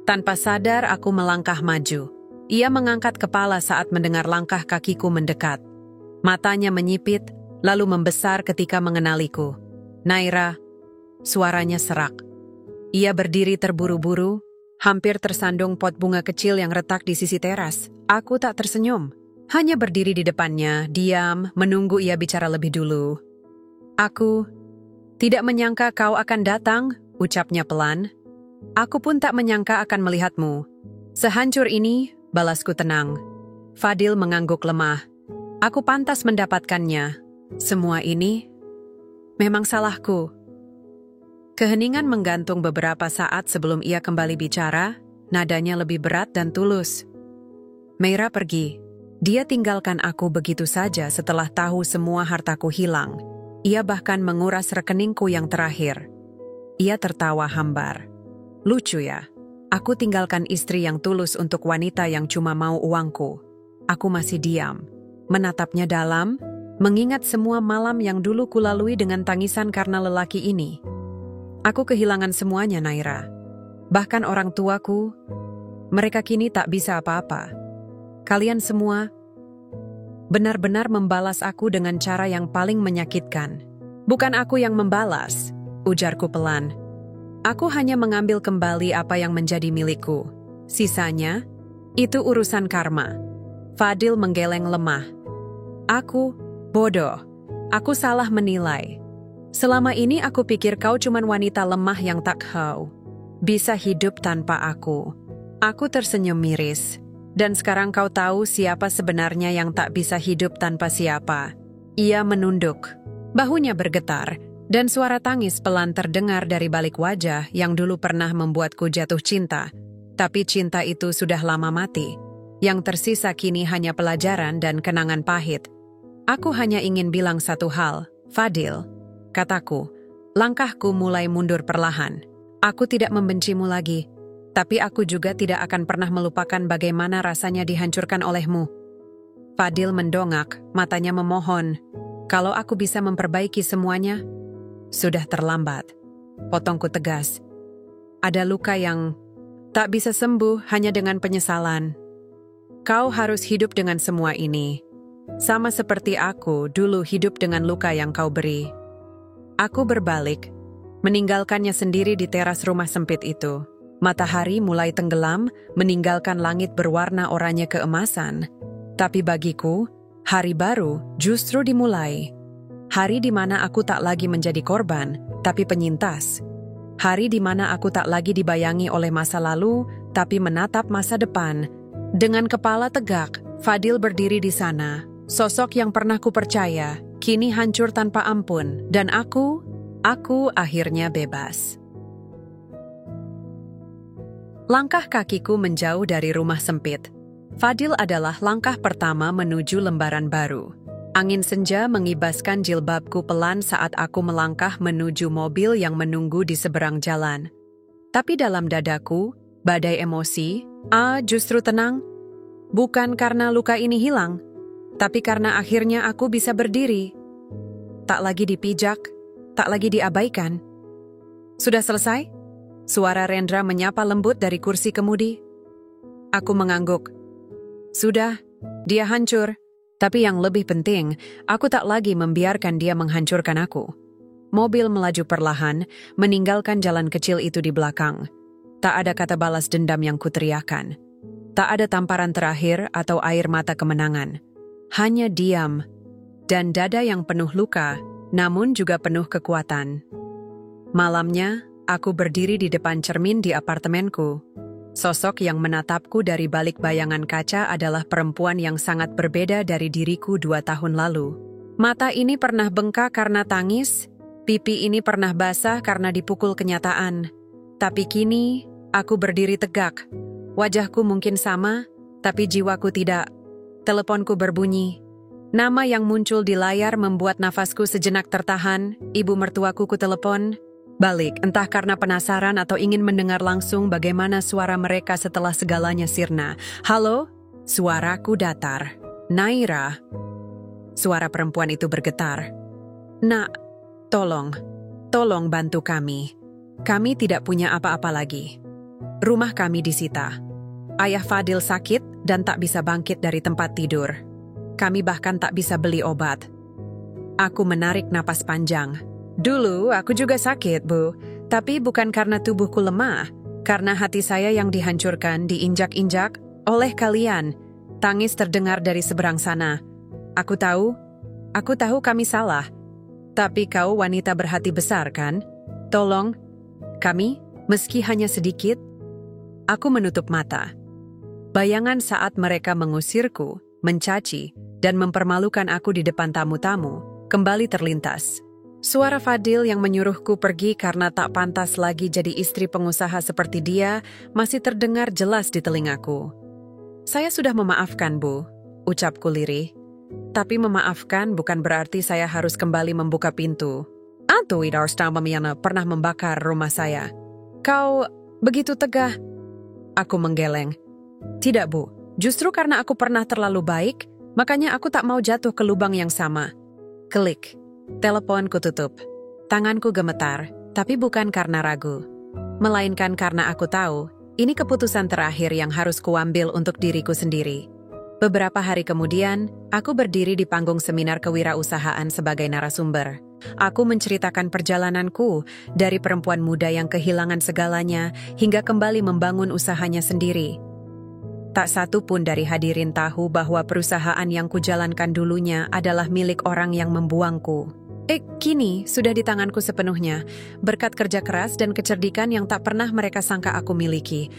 Tanpa sadar aku melangkah maju. Ia mengangkat kepala saat mendengar langkah kakiku mendekat. Matanya menyipit, lalu membesar ketika mengenaliku. Naira, suaranya serak. Ia berdiri terburu-buru, hampir tersandung pot bunga kecil yang retak di sisi teras. Aku tak tersenyum. Hanya berdiri di depannya, diam, menunggu ia bicara lebih dulu. Aku tidak menyangka kau akan datang, ucapnya pelan. Aku pun tak menyangka akan melihatmu. Sehancur ini, balasku tenang. Fadil mengangguk lemah. Aku pantas mendapatkannya. Semua ini memang salahku. Keheningan menggantung beberapa saat sebelum ia kembali bicara, nadanya lebih berat dan tulus. Meira pergi. Dia tinggalkan aku begitu saja setelah tahu semua hartaku hilang. Ia bahkan menguras rekeningku yang terakhir. Ia tertawa hambar. Lucu ya, aku tinggalkan istri yang tulus untuk wanita yang cuma mau uangku. Aku masih diam, menatapnya dalam, mengingat semua malam yang dulu kulalui dengan tangisan karena lelaki ini. Aku kehilangan semuanya, Naira. Bahkan orang tuaku, mereka kini tak bisa apa-apa. Kalian semua benar-benar membalas aku dengan cara yang paling menyakitkan. Bukan aku yang membalas, ujarku pelan. Aku hanya mengambil kembali apa yang menjadi milikku. Sisanya, itu urusan karma. Fadil menggeleng lemah. Aku bodoh. Aku salah menilai. Selama ini aku pikir kau cuman wanita lemah yang tak bisa hidup tanpa aku. Aku tersenyum miris. Dan sekarang kau tahu siapa sebenarnya yang tak bisa hidup tanpa siapa. Ia menunduk. Bahunya bergetar, dan suara tangis pelan terdengar dari balik wajah yang dulu pernah membuatku jatuh cinta. Tapi cinta itu sudah lama mati. Yang tersisa kini hanya pelajaran dan kenangan pahit. Aku hanya ingin bilang satu hal, Fadil, kataku. Langkahku mulai mundur perlahan. Aku tidak membencimu lagi. Tapi aku juga tidak akan pernah melupakan bagaimana rasanya dihancurkan olehmu. Fadil mendongak, matanya memohon. Kalau aku bisa memperbaiki semuanya, sudah terlambat. Potongku tegas. Ada luka yang tak bisa sembuh hanya dengan penyesalan. Kau harus hidup dengan semua ini. Sama seperti aku dulu hidup dengan luka yang kau beri. Aku berbalik, meninggalkannya sendiri di teras rumah sempit itu. Matahari mulai tenggelam, meninggalkan langit berwarna oranye keemasan. Tapi bagiku, hari baru justru dimulai. Hari di mana aku tak lagi menjadi korban, tapi penyintas. Hari di mana aku tak lagi dibayangi oleh masa lalu, tapi menatap masa depan. Dengan kepala tegak, Fadil berdiri di sana. Sosok yang pernah kupercaya, kini hancur tanpa ampun. Dan aku akhirnya bebas. Langkah kakiku menjauh dari rumah sempit. Fadil adalah langkah pertama menuju lembaran baru. Angin senja mengibaskan jilbabku pelan saat aku melangkah menuju mobil yang menunggu di seberang jalan. Tapi dalam dadaku, badai emosi, justru tenang. Bukan karena luka ini hilang, tapi karena akhirnya aku bisa berdiri. Tak lagi dipijak, tak lagi diabaikan. Sudah selesai? Suara Rendra menyapa lembut dari kursi kemudi. Aku mengangguk. Sudah, dia hancur. Tapi yang lebih penting, aku tak lagi membiarkan dia menghancurkan aku. Mobil melaju perlahan, meninggalkan jalan kecil itu di belakang. Tak ada kata balas dendam yang kuteriakan. Tak ada tamparan terakhir atau air mata kemenangan. Hanya diam, dan dada yang penuh luka, namun juga penuh kekuatan. Malamnya, aku berdiri di depan cermin di apartemenku. Sosok yang menatapku dari balik bayangan kaca adalah perempuan yang sangat berbeda dari diriku 2 tahun lalu. Mata ini pernah bengkak karena tangis, pipi ini pernah basah karena dipukul kenyataan. Tapi kini, aku berdiri tegak. Wajahku mungkin sama, tapi jiwaku tidak. Teleponku berbunyi. Nama yang muncul di layar membuat nafasku sejenak tertahan. Ibu mertuaku kutelepon. Balik, entah karena penasaran atau ingin mendengar langsung bagaimana suara mereka setelah segalanya sirna. Halo? Suaraku datar. Naira. Suara perempuan itu bergetar. Nak, tolong bantu kami. Kami tidak punya apa-apa lagi. Rumah kami disita. Ayah Fadil sakit dan tak bisa bangkit dari tempat tidur. Kami bahkan tak bisa beli obat. Aku menarik napas panjang. Dulu aku juga sakit, Bu. Tapi bukan karena tubuhku lemah. Karena hati saya yang dihancurkan, diinjak-injak oleh kalian. Tangis terdengar dari seberang sana. Aku tahu kami salah. Tapi kau wanita berhati besar, kan? Tolong, kami, meski hanya sedikit. Aku menutup mata. Bayangan saat mereka mengusirku, mencaci, dan mempermalukan aku di depan tamu-tamu, kembali terlintas. Suara Fadil yang menyuruhku pergi karena tak pantas lagi jadi istri pengusaha seperti dia masih terdengar jelas di telingaku. Saya sudah memaafkan, Bu, ucapku lirih. Tapi memaafkan bukan berarti saya harus kembali membuka pintu. Antu Idarstama pernah membakar rumah saya. Kau begitu tegah. Aku menggeleng. Tidak, Bu. Justru karena aku pernah terlalu baik, makanya aku tak mau jatuh ke lubang yang sama. Klik. Teleponku tutup. Tanganku gemetar, tapi bukan karena ragu. Melainkan karena aku tahu, ini keputusan terakhir yang harus kuambil untuk diriku sendiri. Beberapa hari kemudian, aku berdiri di panggung seminar kewirausahaan sebagai narasumber. Aku menceritakan perjalananku dari perempuan muda yang kehilangan segalanya hingga kembali membangun usahanya sendiri. Tak satu pun dari hadirin tahu bahwa perusahaan yang kujalankan dulunya adalah milik orang yang membuangku. Kini sudah di tanganku sepenuhnya, berkat kerja keras dan kecerdikan yang tak pernah mereka sangka aku miliki.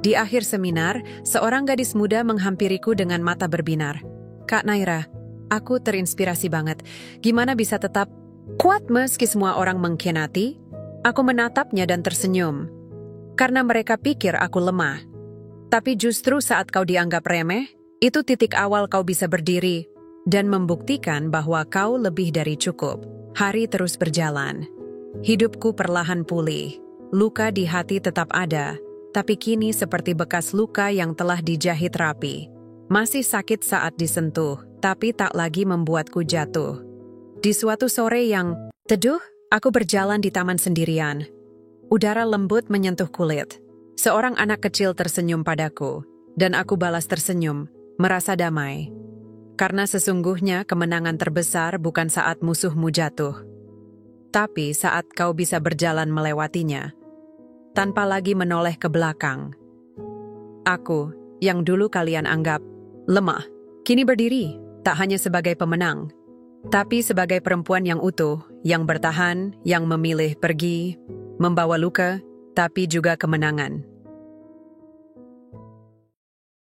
Di akhir seminar, seorang gadis muda menghampiriku dengan mata berbinar. Kak Naira, aku terinspirasi banget. Gimana bisa tetap kuat meski semua orang mengkhianati? Aku menatapnya dan tersenyum. Karena mereka pikir aku lemah. Tapi justru saat kau dianggap remeh, itu titik awal kau bisa berdiri dan membuktikan bahwa kau lebih dari cukup. Hari terus berjalan. Hidupku perlahan pulih. Luka di hati tetap ada, tapi kini seperti bekas luka yang telah dijahit rapi. Masih sakit saat disentuh, tapi tak lagi membuatku jatuh. Di suatu sore yang teduh, aku berjalan di taman sendirian. Udara lembut menyentuh kulit. Seorang anak kecil tersenyum padaku, dan aku balas tersenyum, merasa damai. Karena sesungguhnya kemenangan terbesar bukan saat musuhmu jatuh, tapi saat kau bisa berjalan melewatinya, tanpa lagi menoleh ke belakang. Aku, yang dulu kalian anggap lemah, kini berdiri, tak hanya sebagai pemenang, tapi sebagai perempuan yang utuh, yang bertahan, yang memilih pergi, membawa luka, tapi juga kemenangan.